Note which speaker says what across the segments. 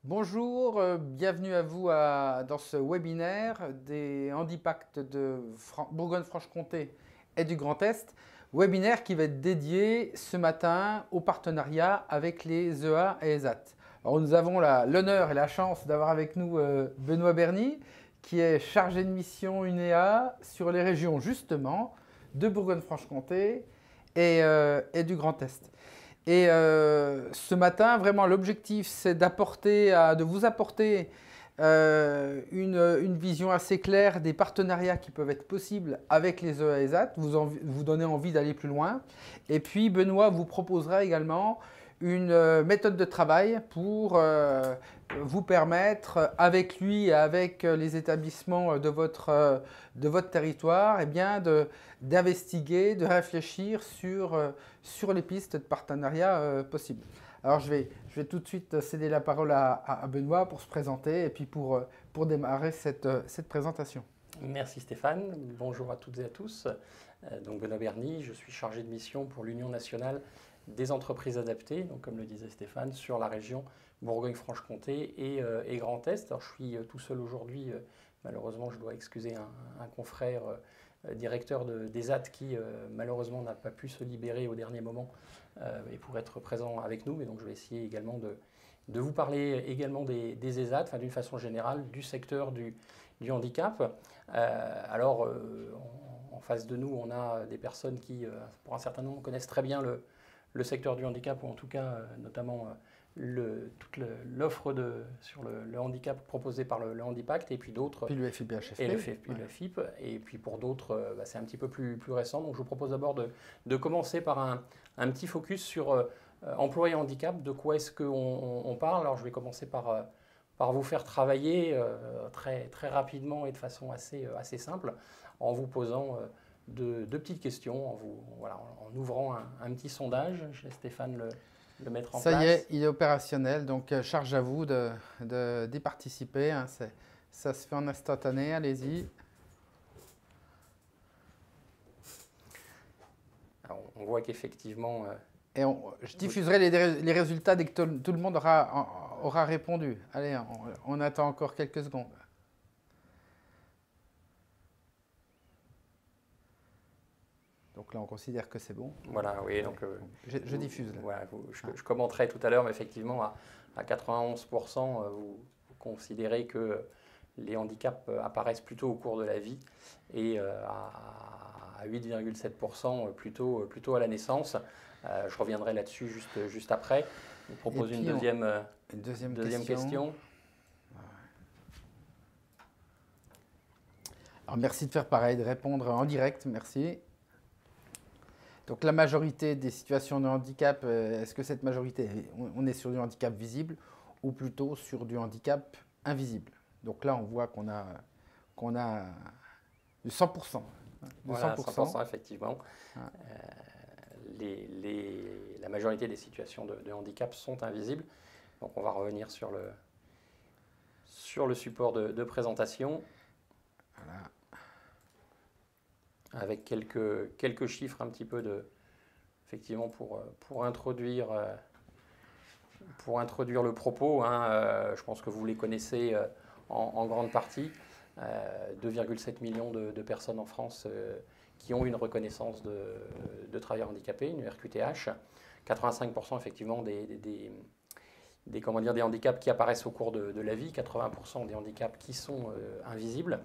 Speaker 1: Bonjour, bienvenue à vous dans ce webinaire des handipacts de Bourgogne-Franche-Comté et du Grand Est. Webinaire qui va être dédié ce matin au partenariat avec les EA et ESAT. Alors, nous avons l'honneur et la chance d'avoir avec nous Benoît Berny, qui est chargé de mission UNEA sur les régions justement de Bourgogne-Franche-Comté et du Grand Est. Et ce matin, vraiment, l'objectif, c'est de vous apporter une vision assez claire des partenariats qui peuvent être possibles avec les EASAT, vous donner envie d'aller plus loin. Et puis, Benoît vous proposera également une méthode de travail pour vous permettre, avec lui et avec les établissements de votre territoire, eh bien, d'investiguer, de réfléchir sur les pistes de partenariat possibles. Alors, je vais tout de suite céder la parole à Benoît pour se présenter et puis pour démarrer cette présentation.
Speaker 2: Merci Stéphane, bonjour à toutes et à tous. Donc Benoît Berny, je suis chargé de mission pour l'Union nationale des entreprises adaptées, donc comme le disait Stéphane, sur la région Bourgogne-Franche-Comté et Grand Est. Alors je suis tout seul aujourd'hui, malheureusement je dois excuser un confrère directeur d'ESAT qui malheureusement n'a pas pu se libérer au dernier moment et pour être présent avec nous, mais donc je vais essayer également de vous parler également des ESAT, enfin, d'une façon générale, du secteur du handicap. En face de nous, on a des personnes qui, pour un certain nombre, connaissent très bien le secteur du handicap, ou en tout cas, notamment toute l'offre sur le handicap proposée par le Handipact, et puis d'autres.
Speaker 1: Puis le FIP-HFP.
Speaker 2: Et le FIP. Et puis pour d'autres, c'est un petit peu plus récent. Donc je vous propose d'abord de commencer par un petit focus sur emploi et handicap. De quoi est-ce qu'on parle? Alors je vais commencer par vous faire travailler très rapidement et de façon assez simple, en vous posant deux petites questions, en ouvrant un petit sondage. Je laisse Stéphane le mettre en place.
Speaker 1: Ça y est, il est opérationnel, donc charge à vous d'y participer. Hein, ça se fait en instantané, allez-y.
Speaker 2: On voit qu'effectivement...
Speaker 1: Et je diffuserai les résultats dès que tout le monde aura répondu. Allez, on attend encore quelques secondes. Donc là, on considère que c'est bon.
Speaker 2: Voilà, oui. Donc,
Speaker 1: je diffuse. Là.
Speaker 2: Voilà, je commenterai tout à l'heure, mais effectivement, à 91%, vous considérez que les handicaps apparaissent plutôt au cours de la vie et à 8,7% plutôt à la naissance. Je reviendrai là-dessus juste après. Je vous propose une deuxième question.
Speaker 1: Alors, merci de faire pareil, de répondre en direct. Merci. Donc la majorité des situations de handicap, est-ce que cette majorité, on est sur du handicap visible ou plutôt sur du handicap invisible? Donc là, on voit qu'on a du 100%.
Speaker 2: Voilà, 100% effectivement. Ah. La majorité des situations de handicap sont invisibles. Donc on va revenir sur le support de présentation. Voilà. Avec quelques chiffres un petit peu effectivement pour introduire le propos. Je pense que vous les connaissez en grande partie. 2,7 millions de personnes en France qui ont une reconnaissance de travailleurs handicapés, une RQTH. 85% effectivement des handicaps qui apparaissent au cours de la vie, 80% des handicaps qui sont invisibles.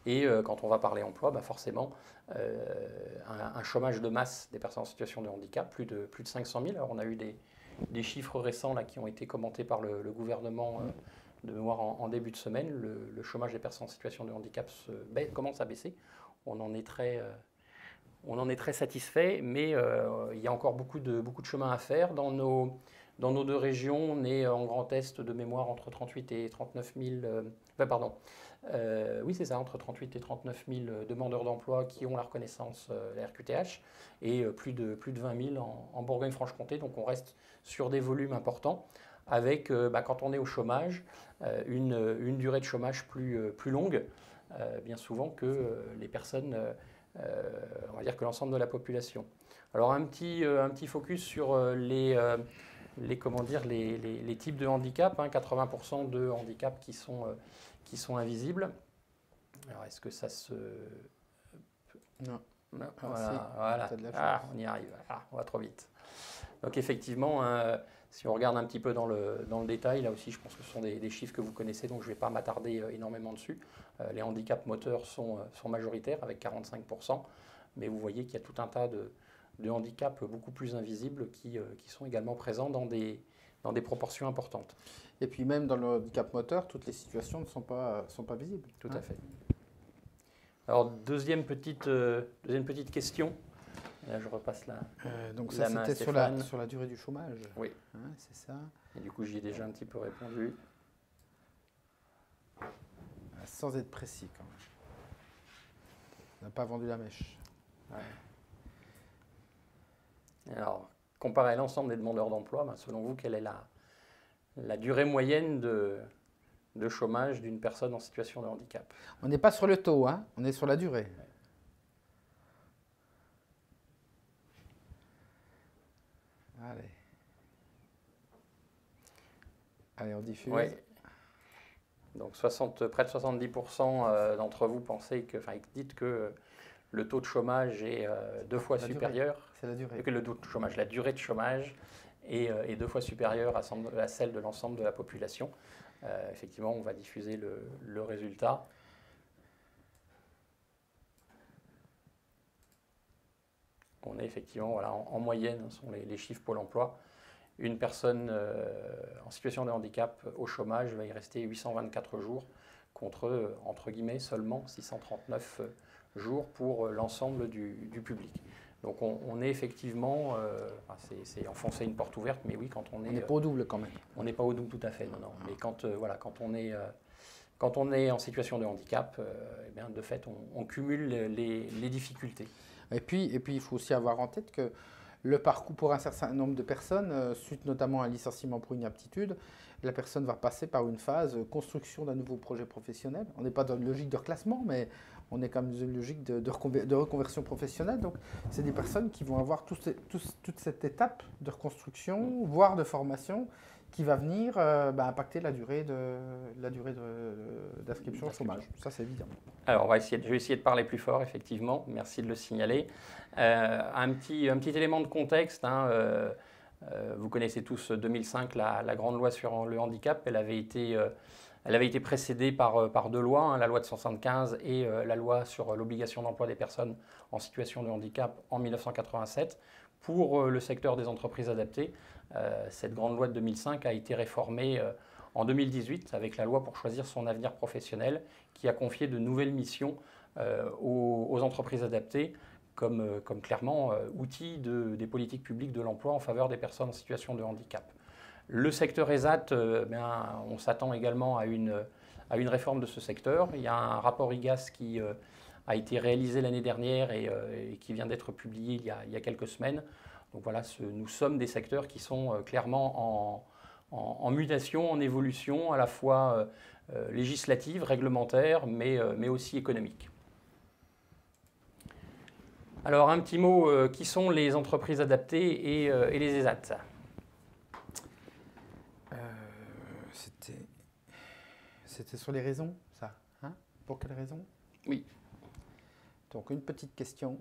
Speaker 2: Et quand on va parler emploi, forcément, un chômage de masse des personnes en situation de handicap, plus de 500 000. Alors on a eu des chiffres récents là, qui ont été commentés par le gouvernement de mémoire en début de semaine. Le chômage des personnes en situation de handicap commence à baisser. On en est très satisfait, mais il y a encore beaucoup de chemin à faire. Dans nos deux régions, on est en Grand Est de mémoire entre 38 et 39 000... oui, c'est ça, entre 38 et 39 000 demandeurs d'emploi qui ont la reconnaissance la RQTH et plus de 20 000 en Bourgogne-Franche-Comté. Donc on reste sur des volumes importants avec, quand on est au chômage, une durée de chômage plus longue, bien souvent que les personnes, on va dire que l'ensemble de la population. Alors un petit focus sur comment dire, les types de handicap, hein, 80% de handicaps qui sont invisibles. Alors, est-ce que ça se...
Speaker 1: Non.
Speaker 2: Non,
Speaker 1: Ah,
Speaker 2: voilà,
Speaker 1: si,
Speaker 2: voilà.
Speaker 1: t'as de la
Speaker 2: Ah,
Speaker 1: chance.
Speaker 2: on y arrive. Ah, on va trop vite. Donc effectivement, hein, si on regarde un petit peu dans le détail, là aussi je pense que ce sont des chiffres que vous connaissez, donc je ne vais pas m'attarder énormément dessus. Les handicaps moteurs sont majoritaires avec 45%, mais vous voyez qu'il y a tout un tas de handicaps beaucoup plus invisibles qui sont également présents dans des proportions importantes.
Speaker 1: Et puis même dans le handicap moteur, toutes les situations ne sont pas visibles.
Speaker 2: Tout
Speaker 1: hein.
Speaker 2: à fait. Alors deuxième petite question. Là, je repasse là.
Speaker 1: Donc
Speaker 2: la
Speaker 1: ça,
Speaker 2: main à
Speaker 1: c'était
Speaker 2: Stéphane.
Speaker 1: sur la durée du chômage.
Speaker 2: Oui.
Speaker 1: Hein, c'est ça.
Speaker 2: Et du coup, j'y ai déjà un petit peu répondu.
Speaker 1: Sans être précis quand même. On n'a pas vendu la mèche.
Speaker 2: Ouais. Alors, comparé à l'ensemble des demandeurs d'emploi, ben, selon vous, quelle est la durée moyenne de chômage d'une personne en situation de handicap?
Speaker 1: On n'est pas sur le taux, hein, on est sur la durée. Allez. Allez, on diffuse.
Speaker 2: Oui. Donc près de 70% d'entre vous pensez dites que le taux de chômage est deux fois supérieur.
Speaker 1: C'est la durée.
Speaker 2: Que le taux de chômage, la durée de chômage est deux fois supérieure à celle de l'ensemble de la population. Effectivement, on va diffuser le résultat. On est effectivement, voilà, en moyenne, ce sont les chiffres Pôle emploi. Une personne en situation de handicap au chômage va y rester 824 jours contre, entre guillemets, seulement 639 jours pour l'ensemble du public. Donc on est effectivement, c'est enfoncer une porte ouverte, mais oui, quand on est...
Speaker 1: On n'est pas au double quand même.
Speaker 2: On n'est pas au double tout à fait, non, non. Mais quand on est en situation de handicap, eh bien, de fait, on cumule les difficultés.
Speaker 1: Et puis, il faut aussi avoir en tête que le parcours pour un certain nombre de personnes, suite notamment à un licenciement pour inaptitude, la personne va passer par une phase construction d'un nouveau projet professionnel. On n'est pas dans une logique de reclassement, mais on est quand même dans une logique de reconversion professionnelle. Donc, c'est des personnes qui vont avoir toute cette étape de reconstruction, voire de formation, qui va venir impacter la durée d'inscription au chômage. Ça, c'est évident.
Speaker 2: Alors, je vais essayer de parler plus fort, effectivement. Merci de le signaler. Un petit élément de contexte. Hein, vous connaissez tous 2005, la grande loi sur le handicap. Elle avait été précédée par deux lois, hein, la loi de 1975 et la loi sur l'obligation d'emploi des personnes en situation de handicap en 1987. Pour le secteur des entreprises adaptées, cette grande loi de 2005 a été réformée en 2018 avec la loi pour choisir son avenir professionnel qui a confié de nouvelles missions aux entreprises adaptées comme clairement outil des politiques publiques de l'emploi en faveur des personnes en situation de handicap. Le secteur ESAT, on s'attend également à une réforme de ce secteur. Il y a un rapport IGAS qui a été réalisé l'année dernière et qui vient d'être publié il y a quelques semaines. Donc voilà, nous sommes des secteurs qui sont clairement en mutation, en évolution, à la fois législative, réglementaire, mais aussi économique. Alors un petit mot, qui sont les entreprises adaptées et les ESAT?
Speaker 1: C'était sur les raisons, ça, hein? Pour quelles raisons?
Speaker 2: Oui.
Speaker 1: Donc une petite question.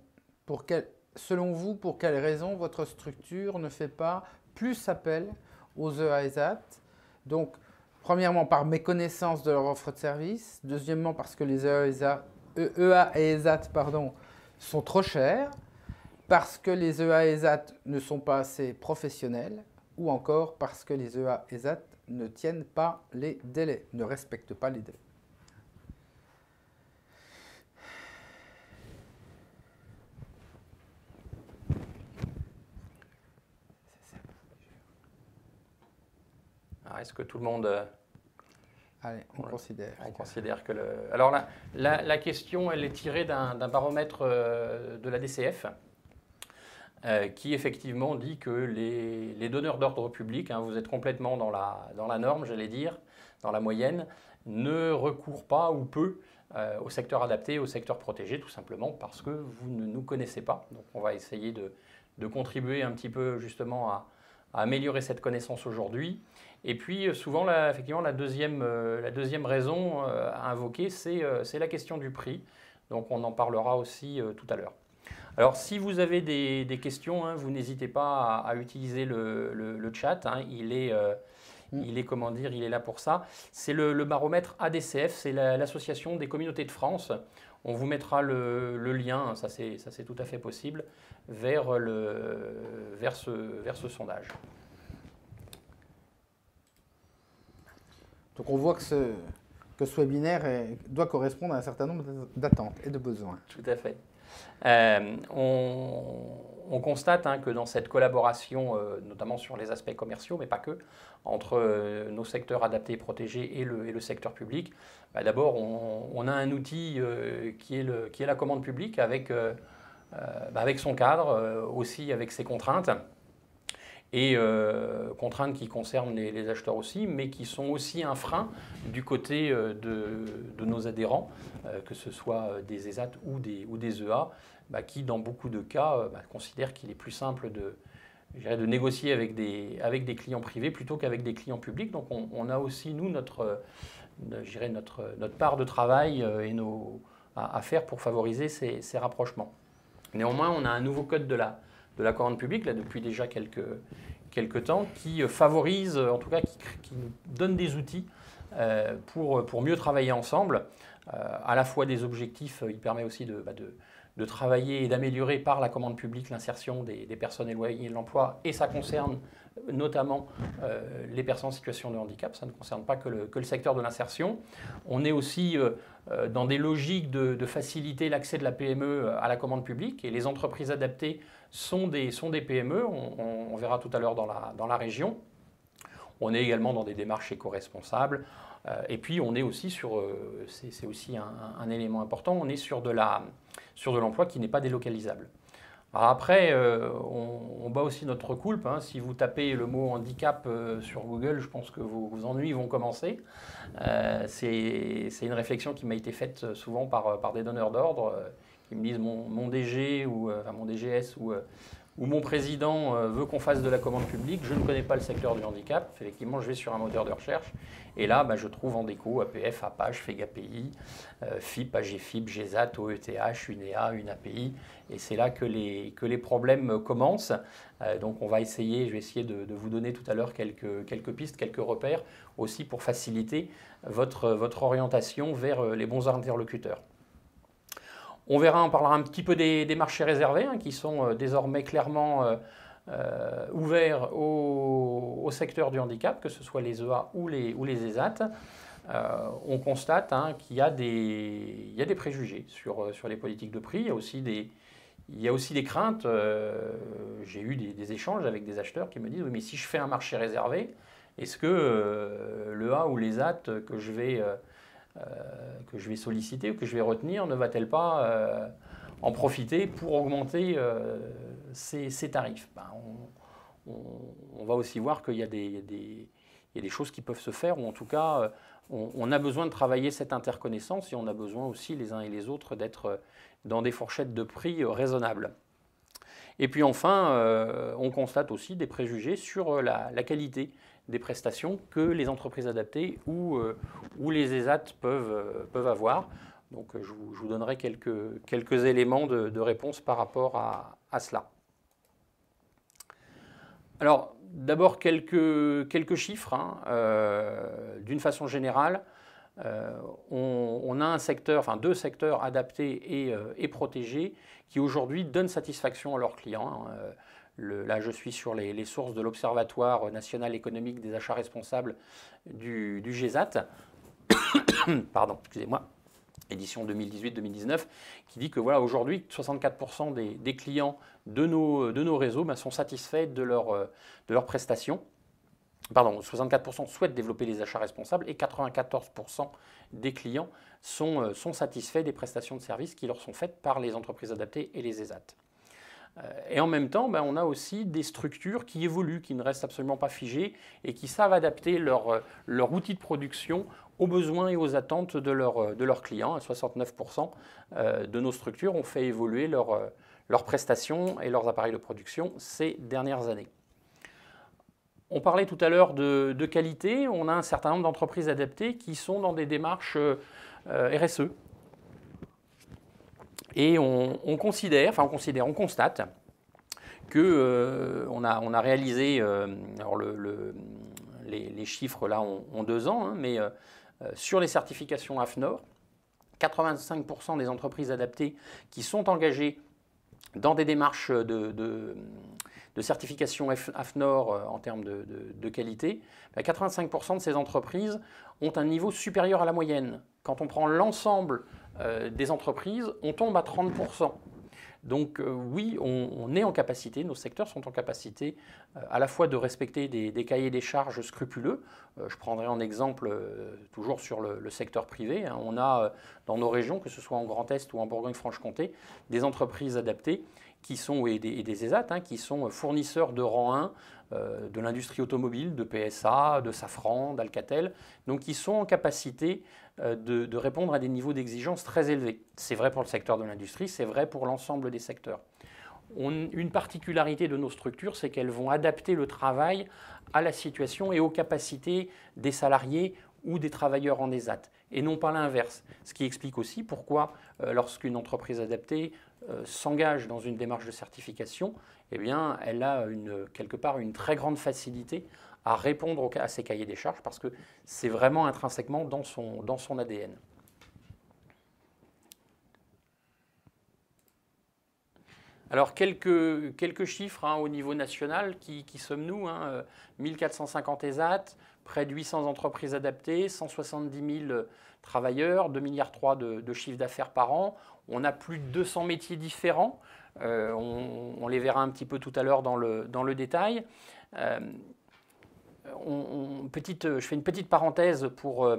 Speaker 1: Selon vous, pour quelles raisons votre structure ne fait pas plus appel aux EA-ESAT? Donc, premièrement, par méconnaissance de leur offre de service. Deuxièmement, parce que les EA et ESAT sont trop chers. Parce que les EA et ESAT ne sont pas assez professionnels. Ou encore parce que les EA et ESAT ne tiennent pas les délais, ne respectent pas les délais.
Speaker 2: Alors, est-ce que tout le monde...
Speaker 1: Allez, on considère.
Speaker 2: On considère que Alors la question, elle est tirée d'un baromètre de la DCF qui effectivement dit que les donneurs d'ordre public, hein, vous êtes complètement dans la norme, j'allais dire, dans la moyenne, ne recourent pas ou peu au secteur adapté, au secteur protégé, tout simplement parce que vous ne nous connaissez pas. Donc on va essayer de contribuer un petit peu justement améliorer cette connaissance aujourd'hui. Et puis souvent, effectivement, la deuxième raison à invoquer, c'est la question du prix. Donc on en parlera aussi tout à l'heure. Alors si vous avez des questions, hein, vous n'hésitez pas à utiliser le chat. Hein, il est là pour ça. C'est le baromètre ADCF, c'est l'association des communautés de France. On vous mettra le lien, ça c'est tout à fait possible, vers ce sondage.
Speaker 1: Donc on voit que ce webinaire doit correspondre à un certain nombre d'attentes et de besoins.
Speaker 2: Tout à fait. On constate hein, que dans cette collaboration, notamment sur les aspects commerciaux, mais pas que, entre nos secteurs adaptés et protégés et le secteur public, bah, d'abord on a un outil qui est la commande publique avec son cadre, aussi avec ses contraintes. Et contraintes qui concernent les acheteurs aussi, mais qui sont aussi un frein du côté de nos adhérents, que ce soit des ESAT ou des EA, bah, qui dans beaucoup de cas considèrent qu'il est plus simple de négocier avec des clients privés plutôt qu'avec des clients publics. Donc on a aussi, nous, notre part de travail à faire pour favoriser ces rapprochements. Néanmoins, on a un nouveau code de la commande publique, là, depuis déjà quelques temps, qui favorise, en tout cas, qui nous donne des outils pour mieux travailler ensemble. À la fois des objectifs, il permet aussi de travailler et d'améliorer par la commande publique l'insertion des personnes éloignées de l'emploi, et ça concerne notamment les personnes en situation de handicap, ça ne concerne pas que le secteur de l'insertion. On est aussi dans des logiques de faciliter l'accès de la PME à la commande publique, et les entreprises adaptées sont des PME, on verra tout à l'heure dans la région. On est également dans des démarches éco-responsables, et puis on est aussi sur, c'est aussi un élément important, on est sur de l'emploi qui n'est pas délocalisable. Alors après, on bat aussi notre coulpe. Hein. Si vous tapez le mot handicap sur Google, je pense que vos ennuis vont commencer. C'est une réflexion qui m'a été faite souvent par des donneurs d'ordre qui me disent mon DG ou mon DGS ou mon président veut qu'on fasse de la commande publique. Je ne connais pas le secteur du handicap. Effectivement, je vais sur un moteur de recherche et là, je trouve Andeco, APF, APAGE, FEGAPI, FIP, AGFIP, GESAT, OETH, UNEA, UNAPI. Et c'est là que les problèmes commencent. Donc on va essayer, je vais essayer de vous donner tout à l'heure quelques pistes, quelques repères aussi pour faciliter votre orientation vers les bons interlocuteurs. On parlera un petit peu des marchés réservés hein, qui sont désormais clairement ouverts au secteur du handicap, que ce soit les EA ou les ESAT. On constate hein, qu'il y a des préjugés sur les politiques de prix. Il y a aussi des craintes. J'ai eu des échanges avec des acheteurs qui me disent oui, mais si je fais un marché réservé, est-ce que l'EA ou l'ESAT que je vais solliciter ou que je vais retenir ne va-t-elle pas en profiter pour augmenter ses tarifs? On va aussi voir qu'il y a des choses qui peuvent se faire, ou en tout cas, on a besoin de travailler cette interconnaissance et on a besoin aussi les uns et les autres d'être dans des fourchettes de prix raisonnables. Et puis enfin, on constate aussi des préjugés sur la qualité des prestations que les entreprises adaptées ou les ESAT peuvent avoir. Donc je vous donnerai quelques éléments de réponse par rapport à cela. Alors d'abord quelques chiffres. Hein, d'une façon générale, on a un secteur, enfin deux secteurs adaptés et protégés qui aujourd'hui donnent satisfaction à leurs clients. Hein. Là, je suis sur les sources de l'Observatoire national économique des achats responsables du GESAT, pardon, excusez-moi, édition 2018-2019, qui dit que voilà, aujourd'hui, 64% des clients de nos réseaux sont satisfaits de leurs prestations. Pardon, 64% souhaitent développer les achats responsables et 94% des clients sont satisfaits des prestations de services qui leur sont faites par les entreprises adaptées et les ESAT. Et en même temps, on a aussi des structures qui évoluent, qui ne restent absolument pas figées et qui savent adapter leur outil de production aux besoins et aux attentes de leurs clients. 69% de nos structures ont fait évoluer leurs prestations et leurs appareils de production ces dernières années. On parlait tout à l'heure de qualité. On a un certain nombre d'entreprises adaptées qui sont dans des démarches RSE. Et on constate qu'on a réalisé, alors les chiffres là ont 2 ans, hein, mais sur les certifications AFNOR, 85% des entreprises adaptées qui sont engagées dans des démarches de certification AFNOR en termes de qualité, 85% de ces entreprises ont un niveau supérieur à la moyenne. Quand on prend l'ensemble des entreprises, on tombe à 30%. Donc oui, on est en capacité, nos secteurs sont en capacité à la fois de respecter des cahiers des charges scrupuleux. Je prendrai en exemple toujours sur le secteur privé. Hein, on a dans nos régions, que ce soit en Grand Est ou en Bourgogne-Franche-Comté, des entreprises adaptées qui sont, et des ESAT, hein, qui sont fournisseurs de rang 1 de l'industrie automobile, de PSA, de Safran, d'Alcatel, donc qui sont en capacité de répondre à des niveaux d'exigence très élevés. C'est vrai pour le secteur de l'industrie, c'est vrai pour l'ensemble des secteurs. Une particularité de nos structures, c'est qu'elles vont adapter le travail à la situation et aux capacités des salariés ou des travailleurs en ESAT, et non pas l'inverse. Ce qui explique aussi pourquoi, lorsqu'une entreprise adaptée s'engage dans une démarche de certification, eh bien, elle a quelque part une très grande facilité à répondre à ces cahiers des charges, parce que c'est vraiment intrinsèquement dans son ADN. Alors, quelques chiffres hein, au niveau national, qui sommes-nous hein, 1450 ESAT, près de 800 entreprises adaptées, 170 000 travailleurs, 2,3 milliards de chiffre d'affaires par an. On a plus de 200 métiers différents. On les verra un petit peu tout à l'heure dans le détail. Je fais une petite parenthèse pour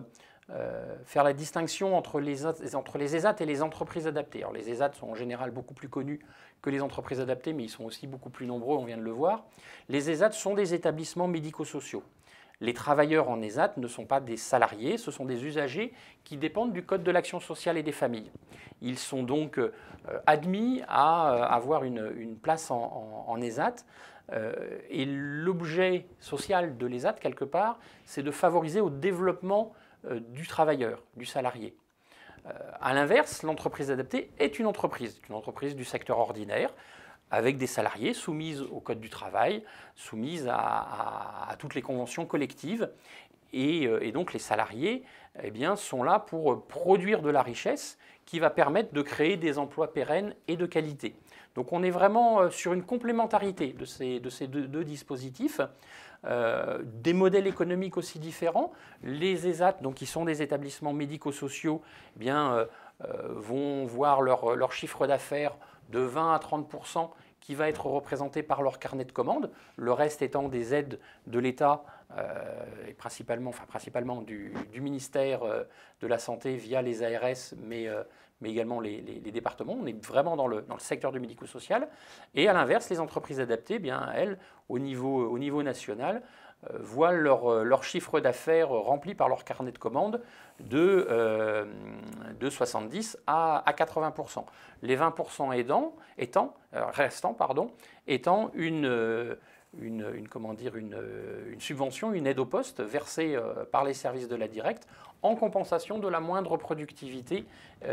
Speaker 2: faire la distinction entre les ESAT et les entreprises adaptées. Alors, les ESAT sont en général beaucoup plus connus que les entreprises adaptées, mais ils sont aussi beaucoup plus nombreux, on vient de le voir. Les ESAT sont des établissements médico-sociaux. Les travailleurs en ESAT ne sont pas des salariés, ce sont des usagers qui dépendent du Code de l'action sociale et des familles. Ils sont donc admis à avoir une place en ESAT. Et l'objet social de l'ESAT, quelque part, c'est de favoriser au développement du travailleur, du salarié. À l'inverse, l'entreprise adaptée est une entreprise du secteur ordinaire, avec des salariés soumises au Code du travail, soumises à toutes les conventions collectives. Et donc les salariés eh bien, sont là pour produire de la richesse qui va permettre de créer des emplois pérennes et de qualité. Donc on est vraiment sur une complémentarité de ces deux dispositifs. Des modèles économiques aussi différents. Les ESAT, donc, qui sont des établissements médico-sociaux, eh bien, vont voir leur chiffre d'affaires de 20 à 30% qui va être représenté par leur carnet de commandes, le reste étant des aides de l'État et principalement du ministère de la Santé via les ARS, mais également les départements. On est vraiment dans le secteur du médico-social. Et à l'inverse, les entreprises adaptées, eh bien, elles, au niveau national, voient leur chiffre d'affaires rempli par leur carnet de commandes de 70 à 80%. Les 20% étant une subvention, une aide au poste versée par les services de la Directe en compensation de la moindre productivité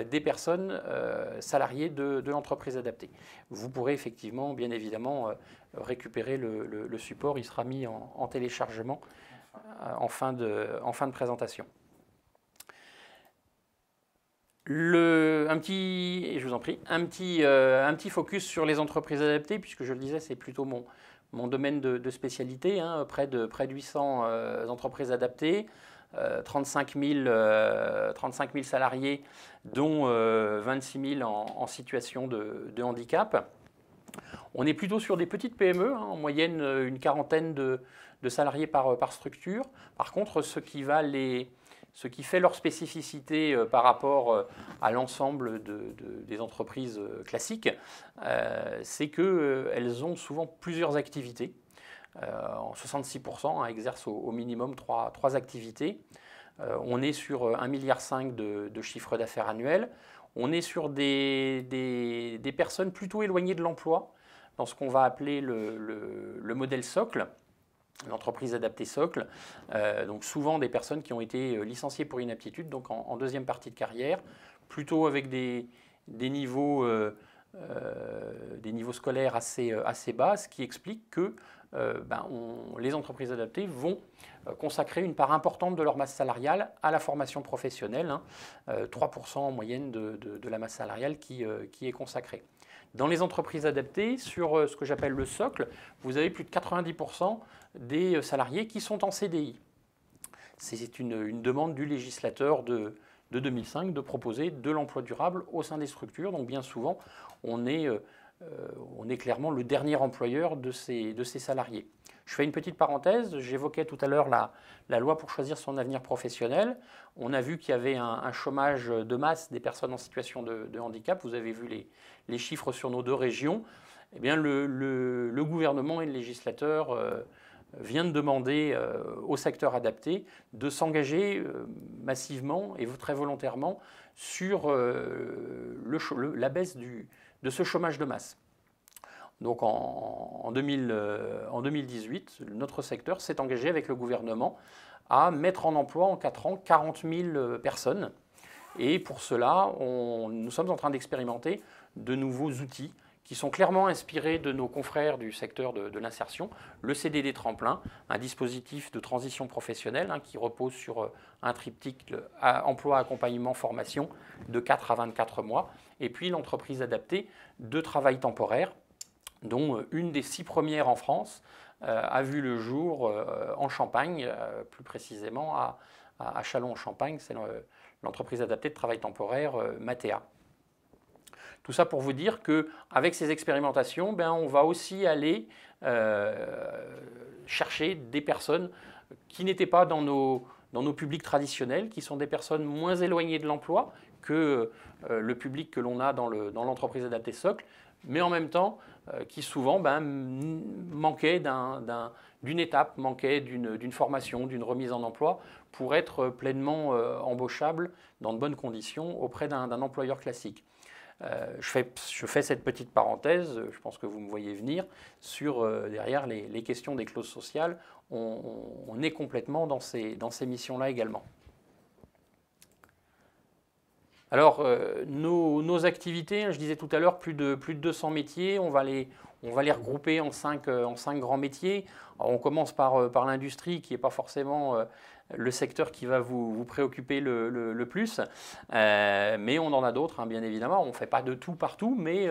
Speaker 2: des personnes salariées de l'entreprise adaptée. Vous pourrez effectivement, bien évidemment, récupérer le support. Il sera mis en téléchargement en fin de présentation. Un petit focus sur les entreprises adaptées, puisque je le disais, c'est plutôt mon domaine de spécialité, hein, près de 800 entreprises adaptées, 35 000 salariés, dont 26 000 en situation de handicap. On est plutôt sur des petites PME, hein, en moyenne une quarantaine de salariés par structure. Par contre, ce qui fait leur spécificité par rapport à l'ensemble des entreprises classiques, c'est qu'elles ont souvent plusieurs activités. En 66% hein, exercent au minimum trois activités. On est sur 1,5 milliard de chiffre d'affaires annuel. On est sur des personnes plutôt éloignées de l'emploi, dans ce qu'on va appeler le modèle socle. l'entreprise adaptée socle. Donc souvent des personnes qui ont été licenciées pour inaptitude, donc en deuxième partie de carrière, plutôt avec des niveaux scolaires assez bas, ce qui explique que les entreprises adaptées vont consacrer une part importante de leur masse salariale à la formation professionnelle, 3% en moyenne de la masse salariale qui est consacrée. Dans les entreprises adaptées, sur ce que j'appelle le socle, vous avez plus de 90% des salariés qui sont en CDI. C'est une demande du législateur de 2005 de proposer de l'emploi durable au sein des structures. Donc bien souvent, on est clairement le dernier employeur de ces salariés. Je fais une petite parenthèse, j'évoquais tout à l'heure la loi pour choisir son avenir professionnel. On a vu qu'il y avait un chômage de masse des personnes en situation de handicap. Vous avez vu les chiffres sur nos 2 régions. Eh bien, le gouvernement et le législateur viennent de demander au secteur adapté de s'engager massivement et très volontairement sur la baisse de ce chômage de masse. Donc en 2018, notre secteur s'est engagé avec le gouvernement à mettre en emploi en 4 ans 40 000 personnes. Et pour cela, nous sommes en train d'expérimenter de nouveaux outils qui sont clairement inspirés de nos confrères du secteur de l'insertion. Le CDD Tremplin, un dispositif de transition professionnelle qui repose sur un triptyque emploi, accompagnement, formation de 4 à 24 mois. Et puis l'entreprise adaptée de travail temporaire, dont une des 6 premières en France a vu le jour en Champagne, plus précisément à Châlons-en-Champagne. C'est l'entreprise adaptée de travail temporaire Matea. Tout ça pour vous dire qu'avec ces expérimentations, on va aussi aller chercher des personnes qui n'étaient pas dans nos publics traditionnels, qui sont des personnes moins éloignées de l'emploi que le public que l'on a dans l'entreprise adaptée socle, mais en même temps qui souvent manquaient d'une étape, manquaient d'une formation, d'une remise en emploi pour être pleinement embauchables dans de bonnes conditions auprès d'un employeur classique. Je fais cette petite parenthèse, je pense que vous me voyez venir, sur derrière les questions des clauses sociales. On est complètement dans ces missions-là également. Alors, nos activités, je disais tout à l'heure, plus de 200 métiers, on va les regrouper en 5 grands métiers. Alors, on commence par l'industrie, qui n'est pas forcément le secteur qui va vous préoccuper le plus, mais on en a d'autres, bien évidemment. On ne fait pas de tout partout, mais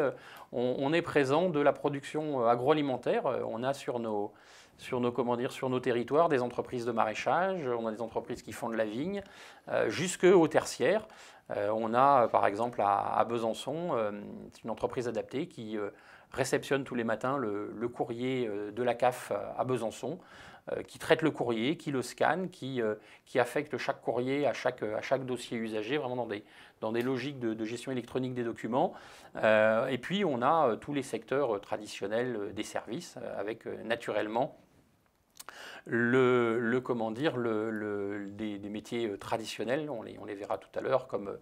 Speaker 2: on est présent de la production agroalimentaire. On a sur nos territoires des entreprises de maraîchage, on a des entreprises qui font de la vigne, jusqu'au tertiaire. On a par exemple à Besançon une entreprise adaptée qui réceptionne tous les matins le courrier de la CAF à Besançon, qui traite le courrier, qui le scanne, qui affecte chaque courrier à chaque dossier usagé, vraiment dans des logiques de gestion électronique des documents. Et puis on a tous les secteurs traditionnels des services, avec naturellement des métiers traditionnels, on les verra tout à l'heure, comme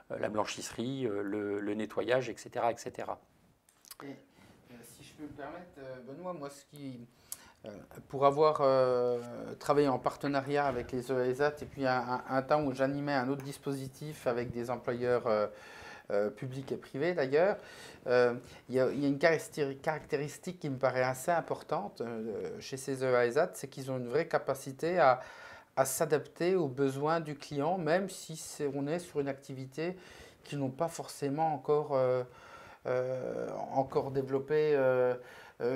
Speaker 2: la blanchisserie, le nettoyage, etc. etc.
Speaker 1: Et, si je peux me permettre, Benoît, moi, pour avoir travaillé en partenariat avec les EASAT et puis un temps où j'animais un autre dispositif avec des employeurs publics et privés d'ailleurs, il y a une caractéristique qui me paraît assez importante chez ces EASAT, c'est qu'ils ont une vraie capacité à s'adapter aux besoins du client, même si on est sur une activité qu'ils n'ont pas forcément encore développée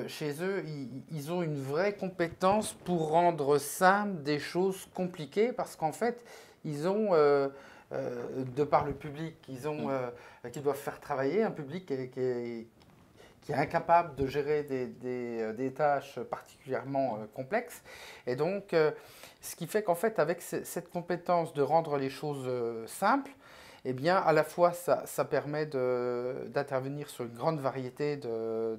Speaker 1: chez eux. Ils ont une vraie compétence pour rendre simple des choses compliquées, parce qu'en fait, ils ont, de par le public qu'ils doivent faire travailler, un public qui est incapable de gérer des tâches particulièrement complexes. Et donc, ce qui fait qu'en fait, avec cette compétence de rendre les choses simples, eh bien, à la fois, ça permet d'intervenir sur une grande variété de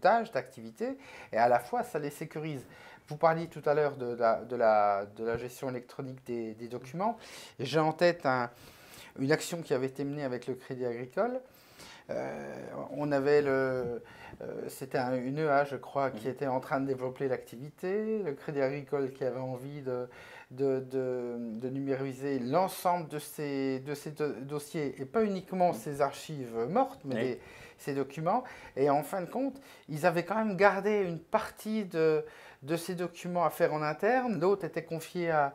Speaker 1: tâches, d'activités, et à la fois, ça les sécurise. Vous parliez tout à l'heure de la gestion électronique des documents. J'ai en tête une action qui avait été menée avec le Crédit Agricole, On avait c'était une EA, je crois, qui était en train de développer l'activité, le Crédit Agricole qui avait envie de numériser l'ensemble de ces dossiers, et pas uniquement ces archives mortes, mais ces documents. Et en fin de compte, ils avaient quand même gardé une partie de ces documents à faire en interne, l'autre était confié à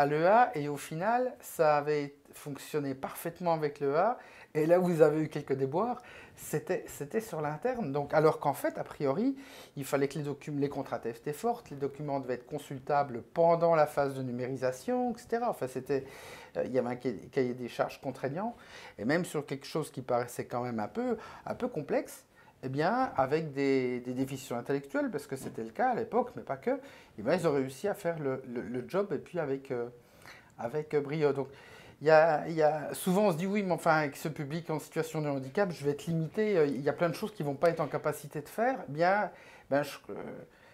Speaker 1: l'EA, et au final, ça avait fonctionné parfaitement avec l'EA. Et là où vous avez eu quelques déboires, c'était sur l'interne. Donc, alors qu'en fait, a priori, il fallait que les contraintes étaient fortes, les documents devaient être consultables pendant la phase de numérisation, etc. Enfin, il y avait un cahier des charges contraignant, et même sur quelque chose qui paraissait quand même un peu complexe, eh bien, avec des déficients intellectuels, parce que c'était le cas à l'époque, mais pas que, eh bien, ils ont réussi à faire le job, et puis avec brio. Donc, souvent, on se dit oui, mais enfin, avec ce public en situation de handicap, je vais être limité. Il y a plein de choses qu'ils ne vont pas être en capacité de faire. Eh bien,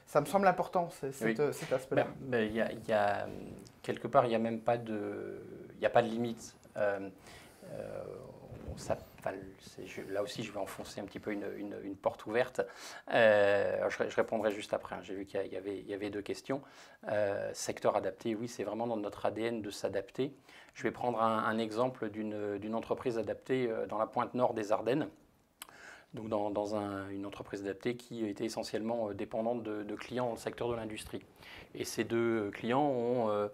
Speaker 1: ça me semble important, cet aspect-là.
Speaker 2: Quelque part, il n'y a même pas de limite. Là aussi, je vais enfoncer un petit peu une porte ouverte. Je répondrai juste après. J'ai vu qu'il y avait deux questions. Secteur adapté, oui, c'est vraiment dans notre ADN de s'adapter. Je vais prendre un exemple d'une entreprise adaptée dans la pointe nord des Ardennes. Donc dans une entreprise adaptée qui était essentiellement dépendante de clients dans le secteur de l'industrie. Et ces deux clients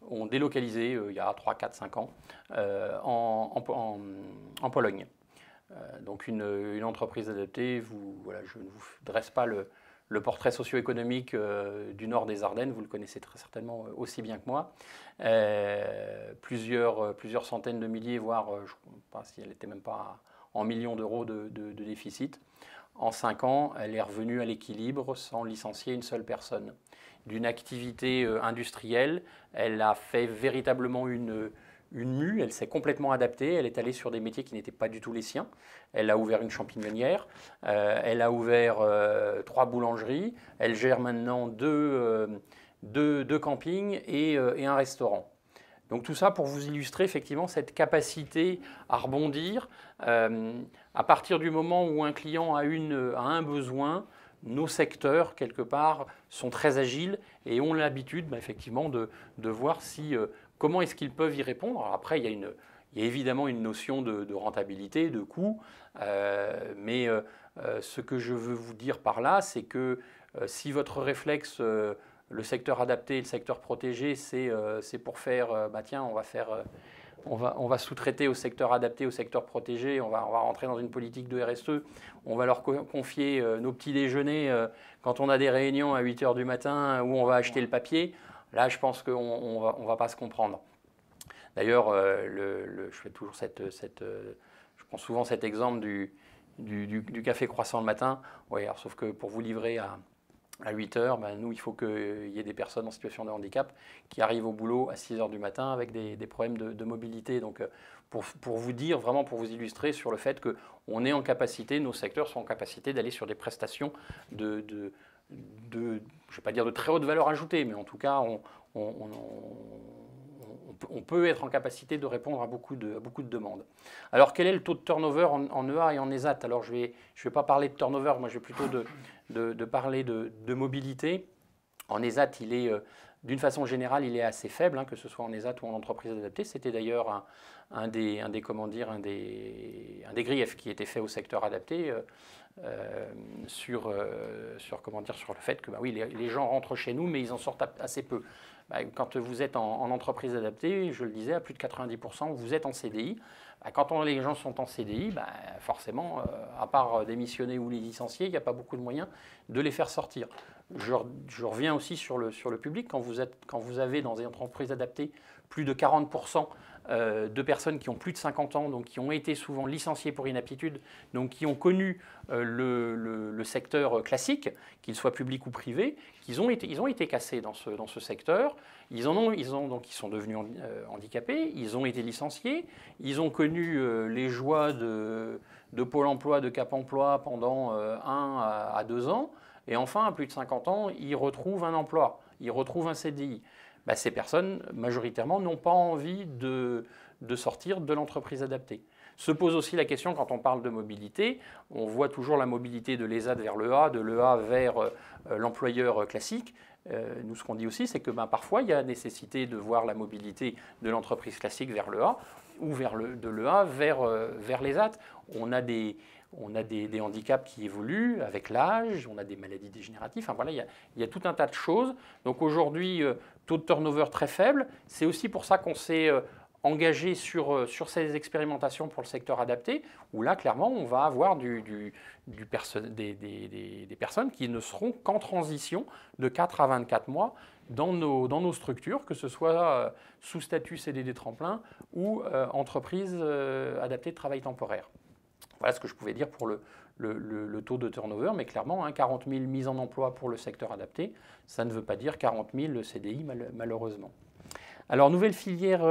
Speaker 2: ont délocalisé il y a 3, 4, 5 ans en Pologne. Donc une entreprise adaptée, je ne vous dresse pas le portrait socio-économique du nord des Ardennes, vous le connaissez très certainement aussi bien que moi. Plusieurs centaines de milliers, voire je ne sais pas si elle n'était même pas en millions d'euros de déficit. En 5 ans, elle est revenue à l'équilibre sans licencier une seule personne. D'une activité industrielle, elle a fait véritablement une mue, elle s'est complètement adaptée, elle est allée sur des métiers qui n'étaient pas du tout les siens. Elle a ouvert une champignonnière, elle a ouvert 3 boulangeries, elle gère maintenant deux campings et un restaurant. Donc tout ça pour vous illustrer effectivement cette capacité à rebondir. À partir du moment où un client a un besoin, nos secteurs, quelque part, sont très agiles et ont l'habitude effectivement de voir comment est-ce qu'ils peuvent y répondre. Alors après, il y a évidemment une notion de rentabilité, de coût, mais ce que je veux vous dire par là, c'est que si votre réflexe, le secteur adapté et le secteur protégé, c'est pour faire, tiens, on va sous-traiter au secteur adapté, au secteur protégé, on va rentrer dans une politique de RSE, on va leur confier nos petits déjeuners quand on a des réunions à 8 h du matin où on va acheter le papier. Là, je pense qu'on ne va pas se comprendre. D'ailleurs, je fais toujours je prends souvent cet exemple du café croissant le matin. Oui, alors, sauf que pour vous livrer à 8 h, nous, il faut qu'il y ait des personnes en situation de handicap qui arrivent au boulot à 6 h du matin avec des problèmes de mobilité. Donc, pour vous dire, vraiment pour vous illustrer sur le fait qu'on est en capacité, nos secteurs sont en capacité d'aller sur des prestations je ne vais pas dire de très haute valeur ajoutée, mais en tout cas, on peut être en capacité de répondre à beaucoup de demandes. Alors, quel est le taux de turnover en EA et en ESAT? Alors, je vais pas parler de turnover, moi, je vais plutôt de parler de mobilité. En ESAT, il est, d'une façon générale, il est assez faible, que ce soit en ESAT ou en entreprise adaptée. C'était d'ailleurs un des griefs qui était fait au secteur adapté sur le fait que oui, les gens rentrent chez nous, mais ils en sortent assez peu. Quand vous êtes en entreprise adaptée, je le disais, à plus de 90%, vous êtes en CDI. Quand les gens sont en CDI, forcément, à part démissionner ou les licencier, il n'y a pas beaucoup de moyens de les faire sortir. Je reviens aussi sur le public. Quand vous avez dans des entreprises adaptées plus de 40% de personnes qui ont plus de 50 ans, donc qui ont été souvent licenciées pour inaptitude, donc qui ont connu le secteur classique, qu'il soit public ou privé, ils ont été cassés dans ce secteur, ils sont devenus handicapés, ils ont été licenciés, ils ont connu les joies de Pôle emploi, de Cap emploi pendant 1 à 2 ans, et enfin, à plus de 50 ans, ils retrouvent un emploi, ils retrouvent un CDI. Ces personnes, majoritairement, n'ont pas envie de sortir de l'entreprise adaptée. Se pose aussi la question, quand on parle de mobilité, on voit toujours la mobilité de l'ESAT vers le A, de l'EA vers l'employeur classique. Nous, ce qu'on dit aussi, c'est que parfois, il y a nécessité de voir la mobilité de l'entreprise classique vers le A ou de l'EA vers l'ESAT. On a des handicaps qui évoluent avec l'âge, on a des maladies dégénératives, enfin voilà, il y a tout un tas de choses. Donc aujourd'hui, taux de turnover très faible. C'est aussi pour ça qu'on s'est engagé sur ces expérimentations pour le secteur adapté, où là, clairement, on va avoir des personnes qui ne seront qu'en transition de 4 à 24 mois dans nos structures, que ce soit sous statut CDD tremplin ou entreprise adaptée de travail temporaire. Voilà ce que je pouvais dire pour le taux de turnover, mais clairement, 40 000 mises en emploi pour le secteur adapté, ça ne veut pas dire 40 000 CDI malheureusement. Alors, nouvelle filière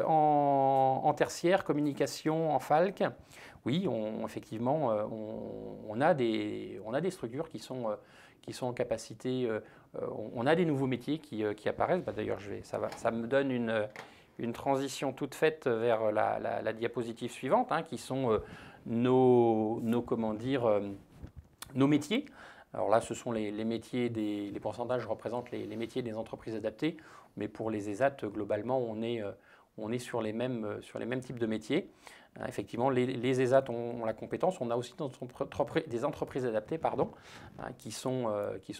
Speaker 2: en tertiaire, communication, en FALC. Oui, effectivement, on a des structures qui sont en capacité. On a des nouveaux métiers qui apparaissent. D'ailleurs, ça me donne une transition toute faite vers la diapositive suivante, qui sont nos métiers. Alors là, ce sont les métiers, les pourcentages représentent les métiers des entreprises adaptées, mais pour les ESAT, globalement, on est sur les mêmes types de métiers. Effectivement, les ESAT ont la compétence. On a aussi des entreprises adaptées qui sont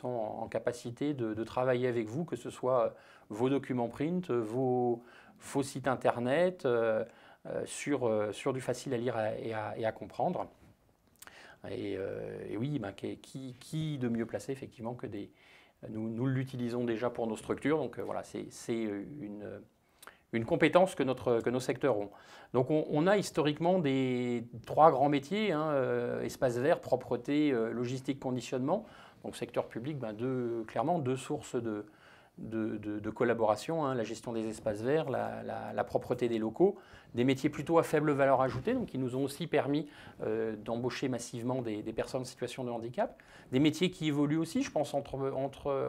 Speaker 2: en capacité de travailler avec vous, que ce soit vos documents print, vos sites internet, sur du facile à lire et à comprendre. Et oui, qui de mieux placé effectivement que nous l'utilisons déjà pour nos structures, donc voilà, c'est une compétence que nos secteurs ont. Donc on a historiquement 3 grands métiers, espace vert, propreté, logistique, conditionnement. Donc secteur public, clairement 2 sources de collaboration, la gestion des espaces verts, la propreté des locaux, des métiers plutôt à faible valeur ajoutée, donc qui nous ont aussi permis d'embaucher massivement des personnes en situation de handicap, des métiers qui évoluent aussi, je pense en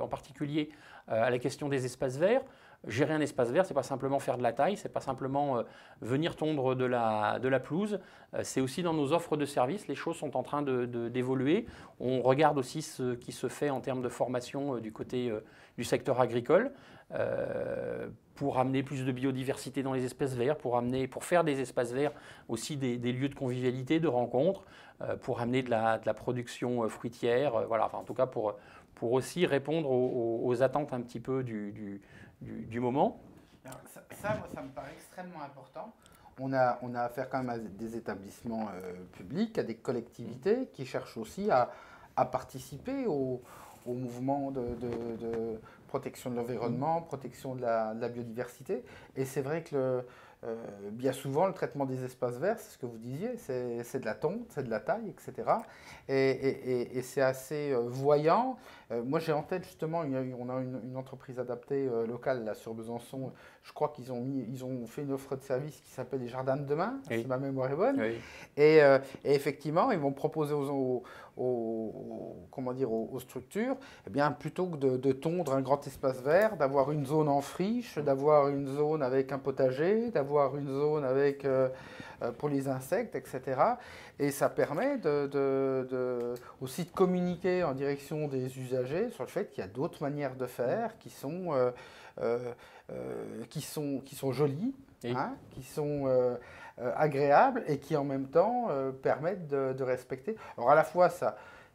Speaker 2: particulier à la question des espaces verts. Gérer un espace vert, ce n'est pas simplement faire de la taille, ce n'est pas simplement venir tondre de la pelouse, c'est aussi dans nos offres de services, les choses sont en train d'évoluer. On regarde aussi ce qui se fait en termes de formation du côté du secteur agricole, pour amener plus de biodiversité dans les espaces verts, pour faire des espaces verts aussi des lieux de convivialité, de rencontres, pour amener de la production fruitière, voilà, enfin, en tout cas pour aussi répondre aux attentes un petit peu du moment.
Speaker 1: Alors, moi, ça me paraît extrêmement important. On a affaire quand même à des établissements publics, à des collectivités qui cherchent aussi à participer au mouvement de protection de l'environnement, protection de la biodiversité. Et c'est vrai que bien souvent, le traitement des espaces verts, c'est ce que vous disiez, c'est de la tonte, c'est de la taille, etc. Et c'est assez voyant. Moi, j'ai en tête justement, on a une entreprise adaptée locale là, sur Besançon. Je crois qu'ils ont fait une offre de service qui s'appelle les Jardins de demain, si ma mémoire est bonne.
Speaker 2: Oui.
Speaker 1: Et effectivement, ils vont proposer aux structures, eh bien, plutôt que de tondre un grand espace vert, d'avoir une zone en friche, d'avoir une zone avec un potager, d'avoir une zone avec pour les insectes, etc. Et ça permet aussi de communiquer en direction des usagers sur le fait qu'il y a d'autres manières de faire qui sont jolies,
Speaker 2: Oui.
Speaker 1: qui sont agréables et qui en même temps permettent de respecter. Alors à la fois,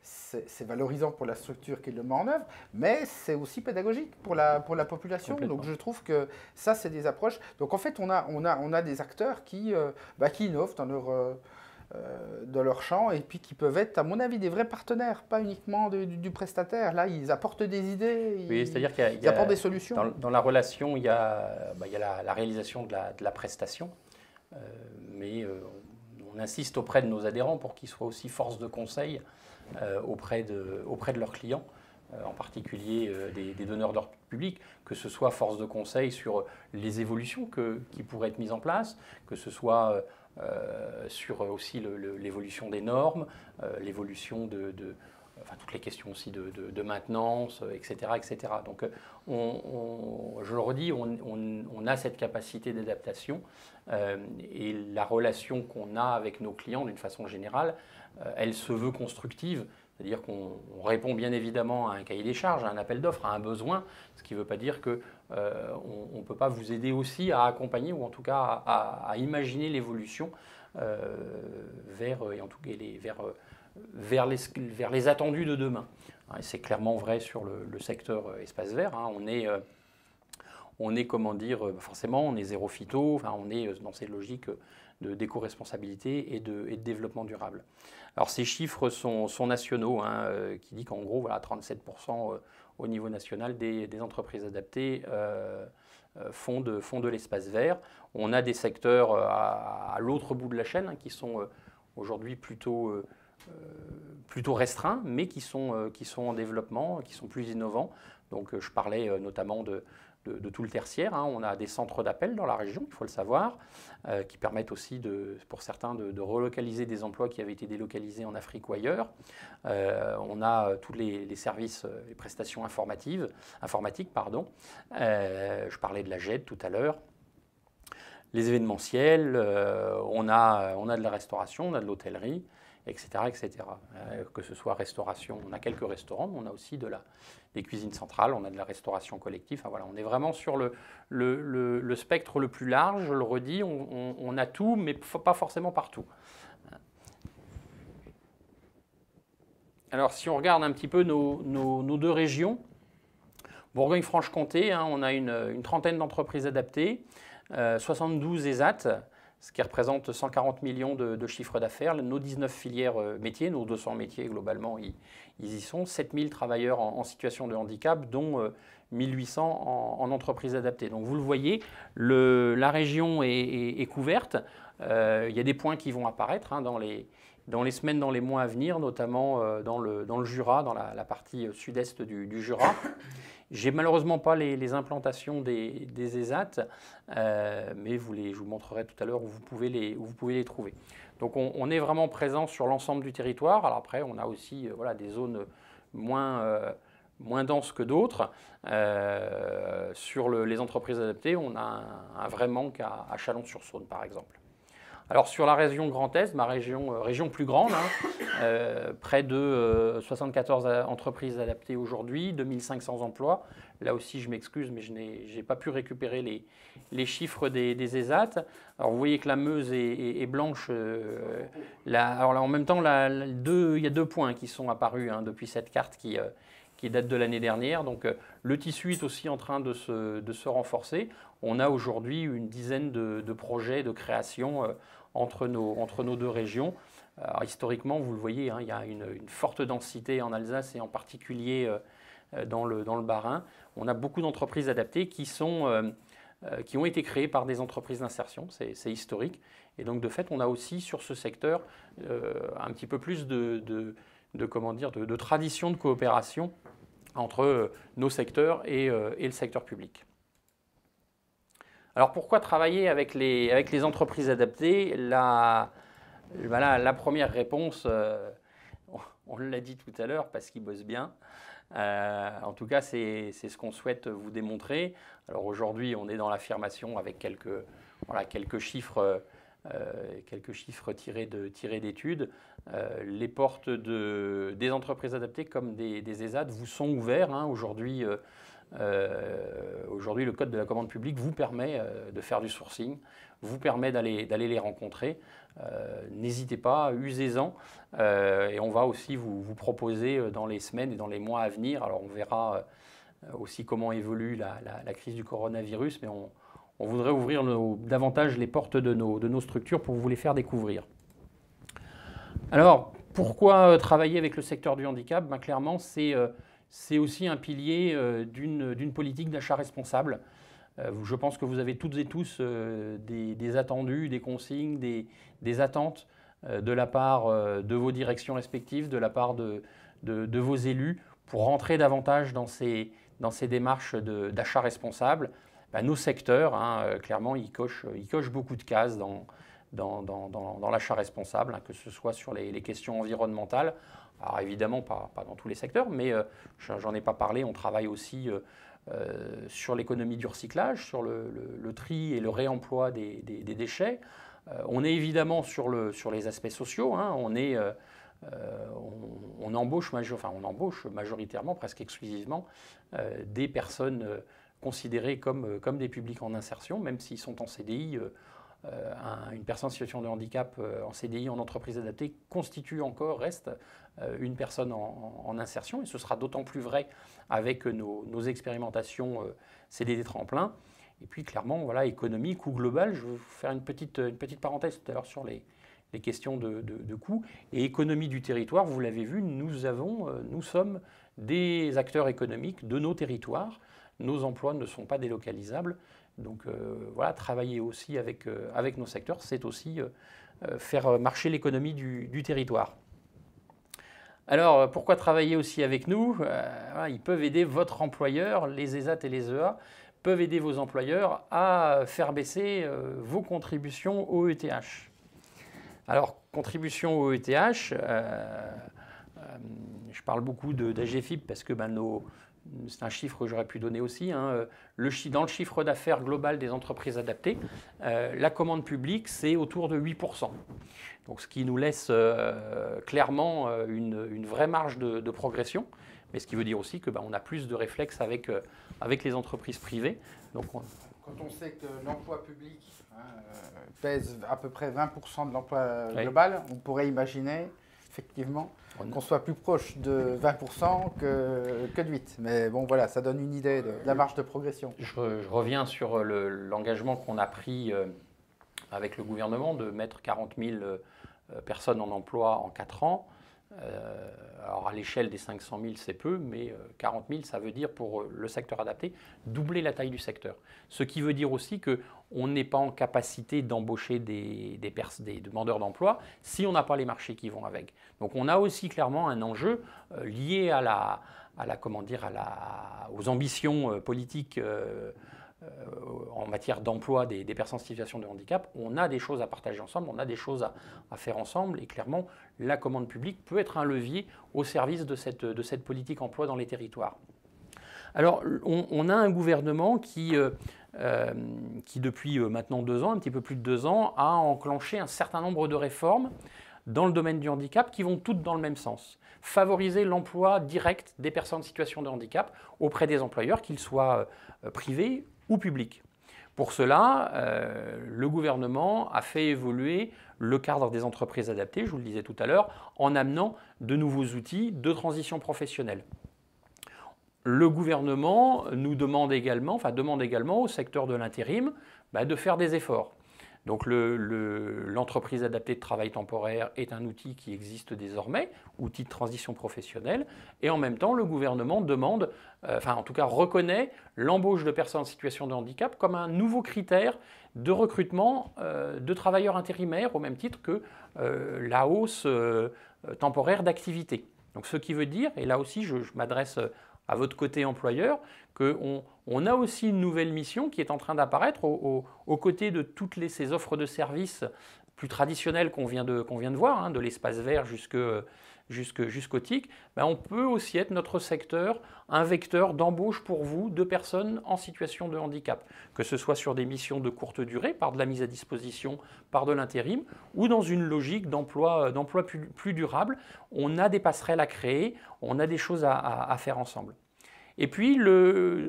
Speaker 1: c'est valorisant pour la structure qui le met en œuvre, mais c'est aussi pédagogique pour la population. Donc je trouve que ça, c'est des approches. Donc en fait, on a des acteurs qui innovent dans leur champ et puis qui peuvent être, à mon avis, des vrais partenaires, pas uniquement du prestataire. Là, ils apportent des idées,
Speaker 2: c'est-à-dire
Speaker 1: ils apportent des solutions.
Speaker 2: Dans la relation, il y a la réalisation de la prestation, mais on insiste auprès de nos adhérents pour qu'ils soient aussi force de conseil auprès de leurs clients, en particulier des donneurs d'ordre public, que ce soit force de conseil sur les évolutions qui pourraient être mises en place, que ce soit sur aussi l'évolution des normes, l'évolution enfin, toutes les questions aussi de maintenance, etc., etc. Donc, je le redis, on a cette capacité d'adaptation et la relation qu'on a avec nos clients d'une façon générale, elle se veut constructive. C'est-à-dire qu'on répond bien évidemment à un cahier des charges, à un appel d'offres, à un besoin, ce qui ne veut pas dire qu'on ne peut pas vous aider aussi à accompagner ou en tout cas à imaginer l'évolution vers les attendus de demain. C'est clairement vrai sur le secteur espace vert. On est, comment dire, forcément, on est zéro phyto, enfin, on est dans ces logiques d'éco-responsabilité et de développement durable. Alors ces chiffres sont nationaux, qui dit qu'en gros, voilà, 37% au niveau national des entreprises adaptées font de l'espace vert. On a des secteurs à l'autre bout de la chaîne qui sont aujourd'hui plutôt restreints, mais qui sont en développement, qui sont plus innovants. Donc je parlais notamment de tout le tertiaire. On a des centres d'appel dans la région, il faut le savoir, qui permettent aussi, pour certains, de relocaliser des emplois qui avaient été délocalisés en Afrique ou ailleurs. On a tous les services, les prestations informatiques. Je parlais de la GED tout à l'heure. Les événementiels, on a de la restauration, on a de l'hôtellerie, etc., etc. Que ce soit restauration, on a quelques restaurants, mais on a aussi des cuisines centrales, on a de la restauration collective. Enfin, voilà, on est vraiment sur le spectre le plus large, je le redis, on a tout, mais pas forcément partout. Alors, si on regarde un petit peu nos deux régions, Bourgogne-Franche-Comté, on a une trentaine d'entreprises adaptées, 72 ESAT, ce qui représente 140 millions de chiffre d'affaires. Nos 19 filières métiers, nos 200 métiers globalement, ils y sont. 7000 travailleurs en situation de handicap, dont 1800 en entreprises adaptées. Donc vous le voyez, la région est couverte. Il y a des points qui vont apparaître dans les semaines, dans les mois à venir, notamment dans le Jura, dans la partie sud-est du Jura. J'ai malheureusement pas les implantations des ESAT, mais je vous montrerai tout à l'heure où vous pouvez les trouver. Donc on est vraiment présent sur l'ensemble du territoire. Alors après, on a aussi des zones moins denses que d'autres. Sur les entreprises adaptées, on a un vrai manque à Chalon-sur-Saône, par exemple. Alors sur la région Grand Est, ma région plus grande, près de 74 entreprises adaptées aujourd'hui, 2500 emplois. Là aussi, je m'excuse, mais je n'ai pas pu récupérer les chiffres des ESAT. Alors vous voyez que la Meuse est blanche. Alors là, en même temps, il y a 2 points qui sont apparus depuis cette carte qui date de l'année dernière. Donc le tissu est aussi en train de se renforcer. On a aujourd'hui une dizaine de projets de création entre nos deux régions. Alors, historiquement, vous le voyez, il y a une forte densité en Alsace et en particulier dans le Bas-Rhin. On a beaucoup d'entreprises adaptées qui ont été créées par des entreprises d'insertion, c'est historique. Et donc de fait, on a aussi sur ce secteur un petit peu plus de tradition de coopération entre nos secteurs et le secteur public. Alors pourquoi travailler avec les entreprises adaptées? La première réponse, on l'a dit tout à l'heure, parce qu'ils bossent bien. En tout cas, c'est ce qu'on souhaite vous démontrer. Alors aujourd'hui, on est dans l'affirmation avec quelques chiffres tirés d'études. Les portes des entreprises adaptées comme des ESAT vous sont ouvertes. Aujourd'hui, le Code de la commande publique vous permet de faire du sourcing, vous permet d'aller les rencontrer. N'hésitez pas, usez-en. Et on va aussi vous proposer dans les semaines et dans les mois à venir. Alors on verra aussi comment évolue la crise du coronavirus, mais on voudrait ouvrir davantage les portes de nos structures pour vous les faire découvrir. Alors, pourquoi travailler avec le secteur du handicap? Clairement, c'est aussi un pilier d'une politique d'achat responsable. Je pense que vous avez toutes et tous des attendus, des consignes, des attentes de la part de vos directions respectives, de la part de vos élus, pour rentrer davantage dans ces démarches d'achat responsable. Nos secteurs, clairement, ils cochent beaucoup de cases dans l'achat responsable, que ce soit sur les questions environnementales. Alors évidemment, pas dans tous les secteurs, mais j'en ai pas parlé, on travaille aussi sur l'économie du recyclage, sur le tri et le réemploi des déchets. On est évidemment sur les aspects sociaux, hein, on embauche majoritairement, presque exclusivement, des personnes considérées comme des publics en insertion, même s'ils sont en CDI. Une personne en situation de handicap en CDI, en entreprise adaptée, reste une personne en insertion. Et ce sera d'autant plus vrai avec nos expérimentations CDD tremplin. Et puis clairement, voilà, économique ou global, je vais vous faire une petite parenthèse tout à l'heure sur les questions de coûts. Et économie du territoire, vous l'avez vu, nous sommes des acteurs économiques de nos territoires. Nos emplois ne sont pas délocalisables. Donc voilà, travailler aussi avec nos secteurs, c'est aussi faire marcher l'économie du territoire. Alors, pourquoi travailler aussi avec nous? Ils peuvent aider votre employeur, les ESAT et les EA peuvent aider vos employeurs à faire baisser vos contributions au ETH. Alors, contribution au ETH, je parle beaucoup d'AGFIP parce que c'est un chiffre que j'aurais pu donner aussi. Hein. Dans le chiffre d'affaires global des entreprises adaptées, la commande publique, c'est autour de 8%. Donc, ce qui nous laisse clairement une vraie marge de progression. Mais ce qui veut dire aussi qu'on a plus de réflexes avec les entreprises privées. Donc,
Speaker 1: quand on sait que l'emploi public pèse à peu près 20% de l'emploi global, on pourrait imaginer effectivement qu'on soit plus proche de 20% que de 8%. Mais bon, voilà, ça donne une idée de la marge de progression.
Speaker 2: Je reviens sur l'engagement qu'on a pris avec le gouvernement de mettre 40 000 personnes en emploi en 4 ans. Alors à l'échelle des 500 000, c'est peu, mais 40 000, ça veut dire pour le secteur adapté, doubler la taille du secteur. Ce qui veut dire aussi qu'on n'est pas en capacité d'embaucher des demandeurs d'emploi si on n'a pas les marchés qui vont avec. Donc on a aussi clairement un enjeu lié aux ambitions politiques en matière d'emploi des personnes en situation de handicap. On a des choses à partager ensemble, on a des choses à faire ensemble, et clairement, la commande publique peut être un levier au service de cette politique emploi dans les territoires. Alors, on a un gouvernement qui depuis maintenant 2 ans, un petit peu plus de 2 ans, a enclenché un certain nombre de réformes dans le domaine du handicap qui vont toutes dans le même sens. Favoriser l'emploi direct des personnes en situation de handicap auprès des employeurs, qu'ils soient privés ou publics. Pour cela, le gouvernement a fait évoluer le cadre des entreprises adaptées, je vous le disais tout à l'heure, en amenant de nouveaux outils de transition professionnelle. Le gouvernement demande également au secteur de l'intérim de faire des efforts. Donc l'entreprise adaptée de travail temporaire est un outil qui existe désormais, outil de transition professionnelle, et en même temps le gouvernement reconnaît l'embauche de personnes en situation de handicap comme un nouveau critère de recrutement de travailleurs intérimaires au même titre que la hausse temporaire d'activité. Donc ce qui veut dire, et là aussi je m'adresse à votre côté employeur, qu'on a aussi une nouvelle mission qui est en train d'apparaître aux côtés de toutes ces offres de services plus traditionnelles qu'on vient de voir, hein, de l'espace vert jusqu'au TIC. On peut aussi être notre secteur un vecteur d'embauche pour vous de personnes en situation de handicap, que ce soit sur des missions de courte durée, par de la mise à disposition, par de l'intérim, ou dans une logique d'emploi plus durable. On a des passerelles à créer, on a des choses à faire ensemble. Et puis,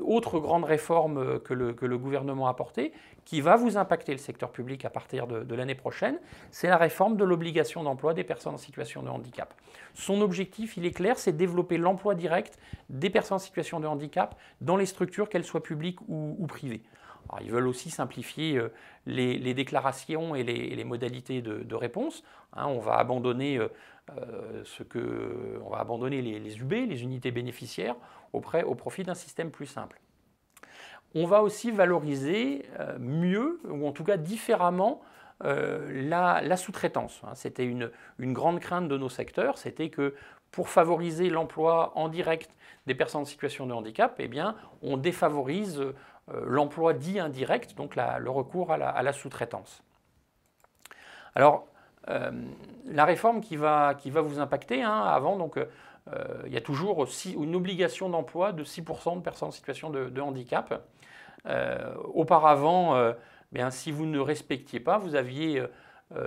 Speaker 2: autre grande réforme que le gouvernement a portée, qui va vous impacter le secteur public à partir de l'année prochaine, c'est la réforme de l'obligation d'emploi des personnes en situation de handicap. Son objectif, il est clair, c'est développer l'emploi direct des personnes en situation de handicap dans les structures, qu'elles soient publiques ou privées. Alors, ils veulent aussi simplifier les déclarations et les modalités de réponse. Hein, on va abandonner les UB, les unités bénéficiaires, au profit d'un système plus simple. On va aussi valoriser mieux, ou en tout cas différemment, la sous-traitance. Hein. C'était une grande crainte de nos secteurs, c'était que pour favoriser l'emploi en direct des personnes en situation de handicap, on défavorise l'emploi dit indirect, donc le recours à la sous-traitance. Alors, la réforme qui va vous impacter, hein, avant, donc, il y a toujours aussi une obligation d'emploi de 6% de personnes en situation de handicap. Auparavant, bien, si vous ne respectiez pas, vous aviez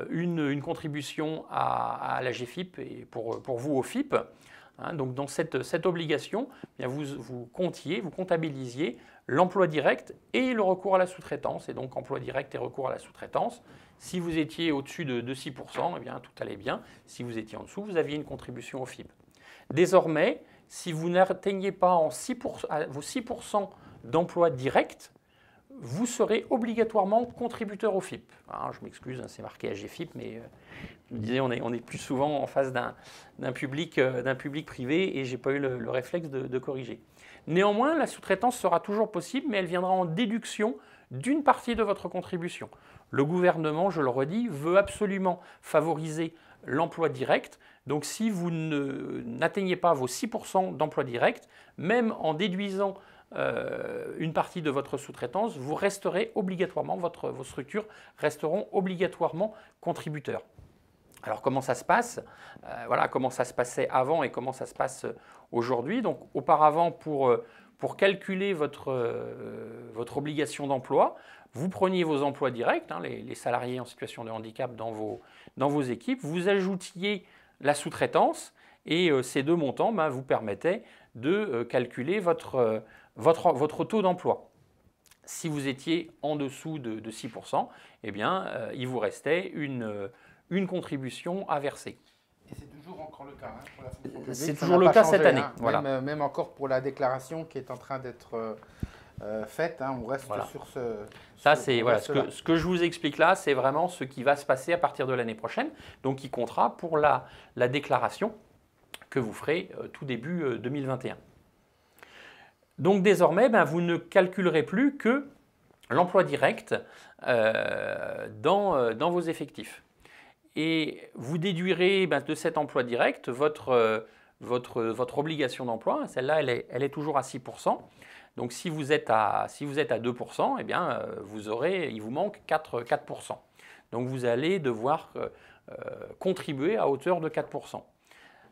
Speaker 2: une contribution à la GFIP et pour vous au FIP. Hein, donc dans cette obligation, bien, vous comptabilisiez l'emploi direct et le recours à la sous-traitance. Et donc emploi direct et recours à la sous-traitance. Si vous étiez au-dessus de 6%, eh bien, tout allait bien. Si vous étiez en dessous, vous aviez une contribution au FIP. Désormais, si vous n'atteignez pas vos 6% d'emploi direct, vous serez obligatoirement contributeur au FIP. Alors, je m'excuse, hein, c'est marqué AGFIP, mais je me disais, on est plus souvent en face d'un public privé et je n'ai pas eu le réflexe de corriger. Néanmoins, la sous-traitance sera toujours possible, mais elle viendra en déduction d'une partie de votre contribution. Le gouvernement, je le redis, veut absolument favoriser l'emploi direct. Donc si vous n'atteignez pas vos 6% d'emploi direct, même en déduisant une partie de votre sous-traitance, vous resterez obligatoirement, vos structures resteront obligatoirement contributeurs. Alors comment ça se passe? Voilà comment ça se passait avant et comment ça se passe aujourd'hui. Donc auparavant, pour calculer votre obligation d'emploi, vous preniez vos emplois directs, hein, les salariés en situation de handicap dans vos équipes, vous ajoutiez la sous-traitance et ces deux montants vous permettaient de calculer votre taux d'emploi. Si vous étiez en dessous de 6%, eh bien, il vous restait une contribution à verser.
Speaker 1: Et c'est toujours encore le cas, hein, pour la fonction publique.
Speaker 2: C'est toujours le cas cette année.
Speaker 1: Hein,
Speaker 2: voilà.
Speaker 1: Même encore pour la déclaration qui est en train d'être faite, hein, on reste sur ce.
Speaker 2: Ça, c'est voilà, ce que je vous explique là, c'est vraiment ce qui va se passer à partir de l'année prochaine, donc qui comptera pour la déclaration que vous ferez tout début 2021. Donc désormais, vous ne calculerez plus que l'emploi direct dans vos effectifs. Et vous déduirez de cet emploi direct votre obligation d'emploi. Celle-là, elle est toujours à 6%. Donc si vous êtes à 2%, eh bien, il vous manque 4%. Donc vous allez devoir contribuer à hauteur de 4%.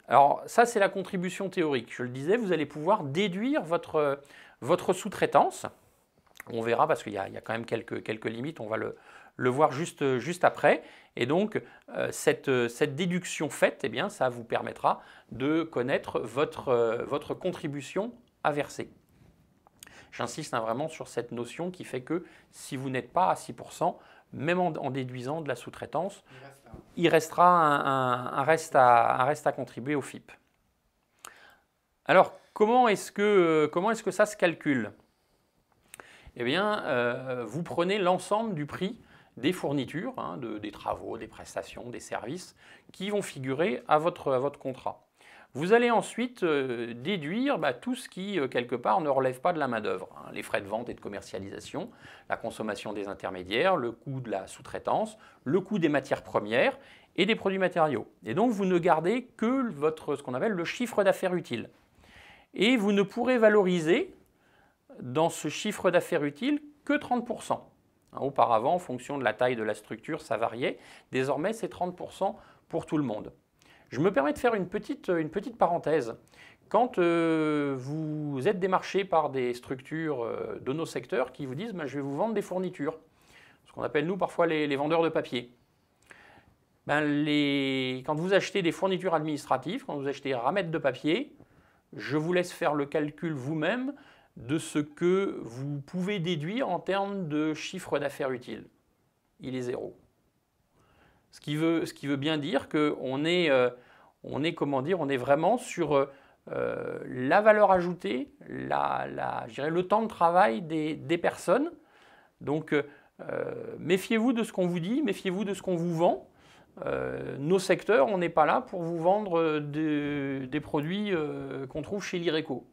Speaker 2: Alors ça, c'est la contribution théorique. Je le disais, vous allez pouvoir déduire votre sous-traitance. On verra parce qu'il y a quand même quelques limites, on va le voir juste après. Et donc, cette déduction faite, eh bien, ça vous permettra de connaître votre contribution à verser. J'insiste vraiment sur cette notion qui fait que si vous n'êtes pas à 6%, même en déduisant de la sous-traitance, il restera un reste à contribuer au FIP. Alors, comment est-ce que ça se calcule? Eh bien, vous prenez l'ensemble du prix des fournitures, hein, des travaux, des prestations, des services qui vont figurer à votre contrat. Vous allez ensuite déduire tout ce qui, quelque part, ne relève pas de la main-d'œuvre. Hein, les frais de vente et de commercialisation, la consommation des intermédiaires, le coût de la sous-traitance, le coût des matières premières et des produits matériaux. Et donc, vous ne gardez que ce qu'on appelle le chiffre d'affaires utile. Et vous ne pourrez valoriser dans ce chiffre d'affaires utile que 30%. Auparavant, en fonction de la taille de la structure, ça variait. Désormais, c'est 30% pour tout le monde. Je me permets de faire une petite parenthèse. Quand vous êtes démarché par des structures de nos secteurs qui vous disent je vais vous vendre des fournitures, ce qu'on appelle nous parfois les vendeurs de papier. Quand vous achetez des fournitures administratives, quand vous achetez un ramette de papier, je vous laisse faire le calcul vous-même de ce que vous pouvez déduire en termes de chiffre d'affaires utile. Il est 0. Ce qui veut bien dire qu'on est, on est vraiment sur la valeur ajoutée, je dirais le temps de travail des personnes. Donc, méfiez-vous de ce qu'on vous dit, méfiez-vous de ce qu'on vous vend. Nos secteurs, on n'est pas là pour vous vendre des produits qu'on trouve chez l'IRECO.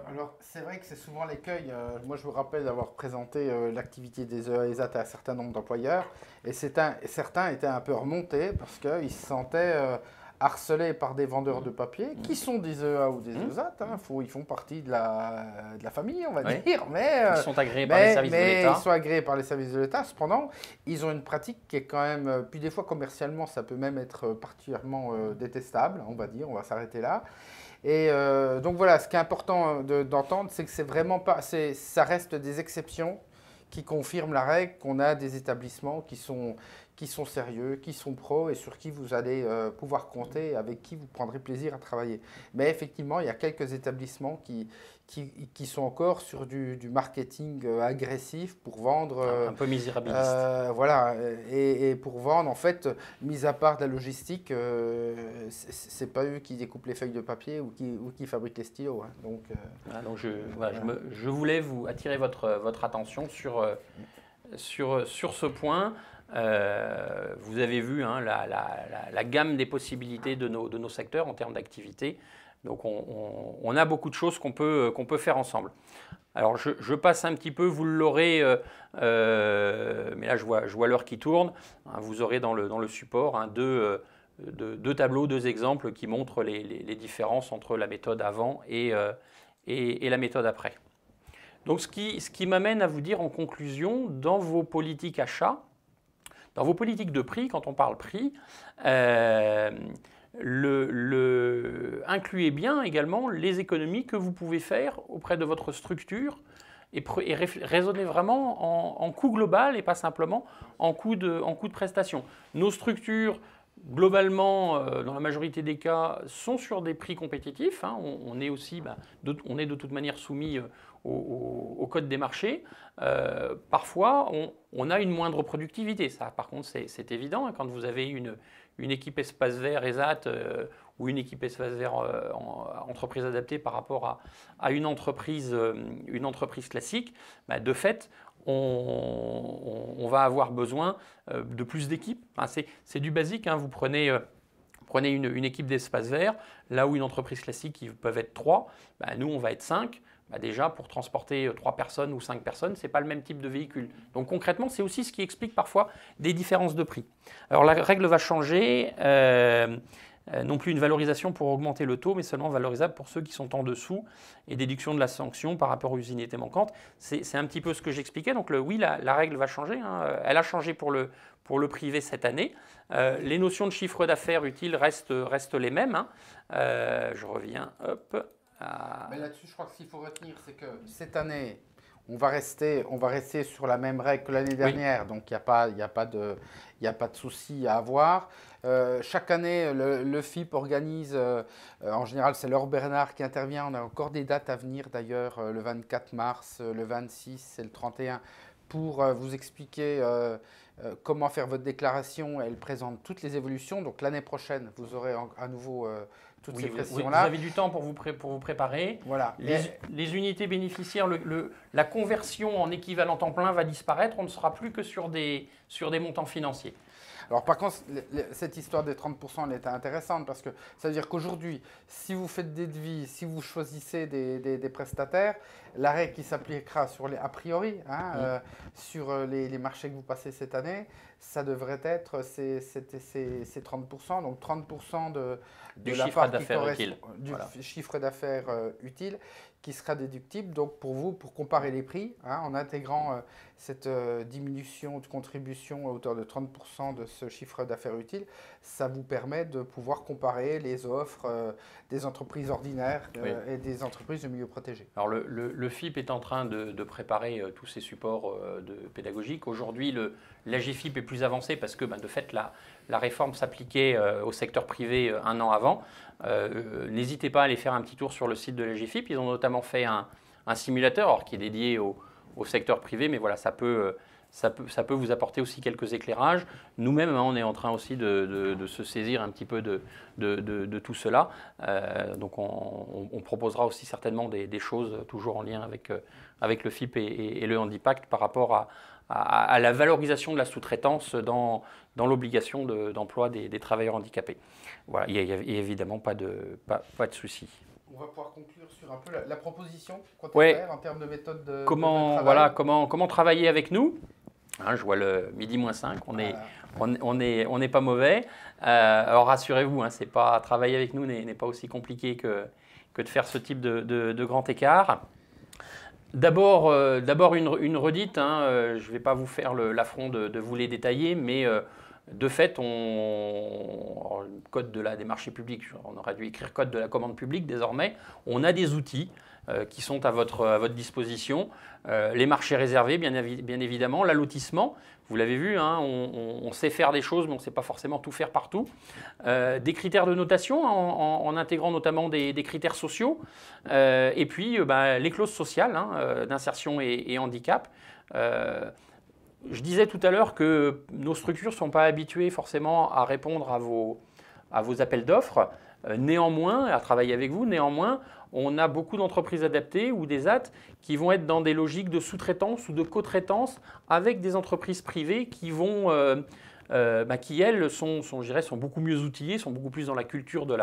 Speaker 1: Alors c'est vrai que c'est souvent l'écueil. Moi, je vous rappelle d'avoir présenté l'activité des EASAT à un certain nombre d'employeurs. Et certains étaient un peu remontés parce qu'ils se sentaient harcelés par des vendeurs de papier qui sont des EA ou des ESAT. Hein. Ils font partie de la famille, on va dire. Mais,
Speaker 2: ils sont agréés par les services de l'État.
Speaker 1: Ils sont agréés par les services de l'État. Cependant, ils ont une pratique qui est quand même, puis des fois commercialement, ça peut même être particulièrement détestable, on va dire, on va s'arrêter là. Et donc voilà, ce qui est important d'entendre, c'est que c'est vraiment pas, ça reste des exceptions qui confirment la règle qu'on a des établissements qui sont sérieux, qui sont pros et sur qui vous allez pouvoir compter, avec qui vous prendrez plaisir à travailler. Mais effectivement, il y a quelques établissements qui sont encore sur du marketing agressif pour vendre…
Speaker 2: un peu misérabiliste.
Speaker 1: Voilà, et pour vendre, en fait, mis à part de la logistique, c'est pas eux qui découpent les feuilles de papier ou qui fabriquent les stylos. Hein. Donc,
Speaker 2: je voulais vous attirer votre attention sur ce point. Vous avez vu hein, la gamme des possibilités de nos secteurs en termes d'activité. Donc on a beaucoup de choses qu'on peut faire ensemble. Alors je passe un petit peu, vous l'aurez, mais là je vois l'heure qui tourne. Hein, vous aurez dans le support hein, deux tableaux, deux exemples qui montrent les différences entre la méthode avant et la méthode après. Donc ce qui m'amène à vous dire en conclusion, dans vos politiques achats, dans vos politiques de prix, quand on parle prix, incluez bien également les économies que vous pouvez faire auprès de votre structure et raisonnez vraiment en coût global et pas simplement en coût de prestation. Nos structures, globalement, dans la majorité des cas, sont sur des prix compétitifs. Hein. On est aussi, on est de toute manière soumis au code des marchés. Parfois, on a une moindre productivité. Ça, par contre, c'est évident. Hein, quand vous avez une équipe espace vert ESAT ou une équipe espace vert entreprise adaptée par rapport à une entreprise classique, de fait, on va avoir besoin de plus d'équipes. Enfin, c'est du basique. Hein. Vous prenez une équipe d'espace vert, là où une entreprise classique, ils peuvent être 3, nous, on va être 5. Déjà, pour transporter 3 personnes ou 5 personnes, ce n'est pas le même type de véhicule. Donc concrètement, c'est aussi ce qui explique parfois des différences de prix. Alors la règle va changer, non plus une valorisation pour augmenter le taux, mais seulement valorisable pour ceux qui sont en dessous et déduction de la sanction par rapport aux usinités manquantes. C'est un petit peu ce que j'expliquais. Donc oui, la règle va changer. Hein. Elle a changé pour le privé cette année. Les notions de chiffre d'affaires utiles restent les mêmes. Hein. Je reviens, hop.
Speaker 1: Mais là-dessus, je crois que ce qu'il faut retenir, c'est que cette année, on va rester sur la même règle que l'année dernière, oui. Donc il n'y a pas de souci à avoir. Chaque année, le FIP organise, en général c'est Laure Bernard qui intervient, on a encore des dates à venir d'ailleurs, le 24 mars, le 26 et le 31, pour vous expliquer comment faire votre déclaration. Elle présente toutes les évolutions, donc l'année prochaine, vous aurez à nouveau… toutes ces précisions-là.
Speaker 2: Vous avez du temps pour vous préparer.
Speaker 1: Voilà.
Speaker 2: Les unités bénéficiaires, la conversion en équivalent temps plein va disparaître. On ne sera plus que sur des montants financiers.
Speaker 1: Alors par contre, cette histoire des 30%, elle est intéressante parce que ça veut dire qu'aujourd'hui, si vous faites des devis, si vous choisissez des prestataires, la règle qui s'appliquera sur a priori, hein, sur les marchés que vous passez cette année, ça devrait être ces 30%, donc 30%
Speaker 2: du chiffre d'affaires utile.
Speaker 1: Du chiffre d'affaires utile qui sera déductible. Donc pour vous, pour comparer les prix, hein, en intégrant cette diminution de contribution à hauteur de 30% de ce chiffre d'affaires utile, ça vous permet de pouvoir comparer les offres des entreprises ordinaires et des entreprises de milieu protégé.
Speaker 2: Alors le FIP est en train de préparer tous ces supports pédagogiques. Aujourd'hui, l'AGFIP est plus avancé parce que de fait, la réforme s'appliquait au secteur privé un an avant. N'hésitez pas à aller faire un petit tour sur le site de l'AGFIP. Ils ont notamment fait un simulateur alors, qui est dédié au secteur privé, mais voilà, ça peut vous apporter aussi quelques éclairages. Nous-mêmes, hein, on est en train aussi de se saisir un petit peu de tout cela. Donc on proposera aussi certainement des choses toujours en lien avec le FIP et le Handipact par rapport à la valorisation de la sous-traitance dans l'obligation d'emploi des travailleurs handicapés. Voilà, il n'y a évidemment pas de souci.
Speaker 1: On va pouvoir conclure sur un peu la proposition qu'on peut faire en termes de méthode de travail.
Speaker 2: Voilà, comment travailler avec nous. Hein, je vois le midi moins 5,
Speaker 1: Voilà.
Speaker 2: on n'est pas mauvais. Alors rassurez-vous, hein, travailler avec nous n'est pas aussi compliqué que de faire ce type de grand écart. D'abord une redite, hein, je ne vais pas vous faire l'affront de vous les détailler, mais de fait, le code des marchés publics, on aurait dû écrire code de la commande publique désormais, on a des outils qui sont à votre disposition. Les marchés réservés, bien évidemment, l'allotissement, vous l'avez vu, hein, on sait faire des choses, mais on ne sait pas forcément tout faire partout. Des critères de notation en intégrant notamment des critères sociaux. Et puis les clauses sociales hein, d'insertion et handicap. Je disais tout à l'heure que nos structures ne sont pas habituées forcément à répondre à vos appels d'offres. Néanmoins, à travailler avec vous, néanmoins, on a beaucoup d'entreprises adaptées ou des AT qui vont être dans des logiques de sous-traitance ou de co-traitance avec des entreprises privées qui vont, qui elles sont beaucoup mieux outillées, sont beaucoup plus dans la culture de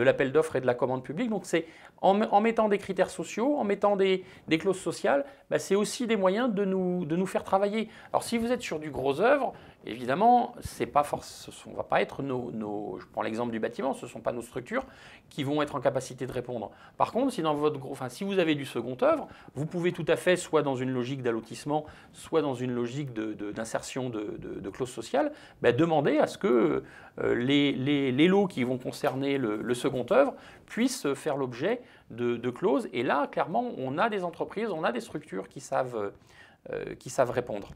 Speaker 2: l'appel d'offres et de la commande publique. Donc c'est en mettant des critères sociaux, en mettant des clauses sociales, c'est aussi des moyens de nous faire travailler. Alors si vous êtes sur du gros œuvre, évidemment, on ne va pas être je prends l'exemple du bâtiment, ce ne sont pas nos structures qui vont être en capacité de répondre. Par contre, si vous avez du second œuvre, vous pouvez tout à fait, soit dans une logique d'allotissement, soit dans une logique d'insertion de clauses sociales, demander à ce que les lots qui vont concerner le second œuvre puissent faire l'objet de clauses. Et là, clairement, on a des entreprises, on a des structures qui savent répondre.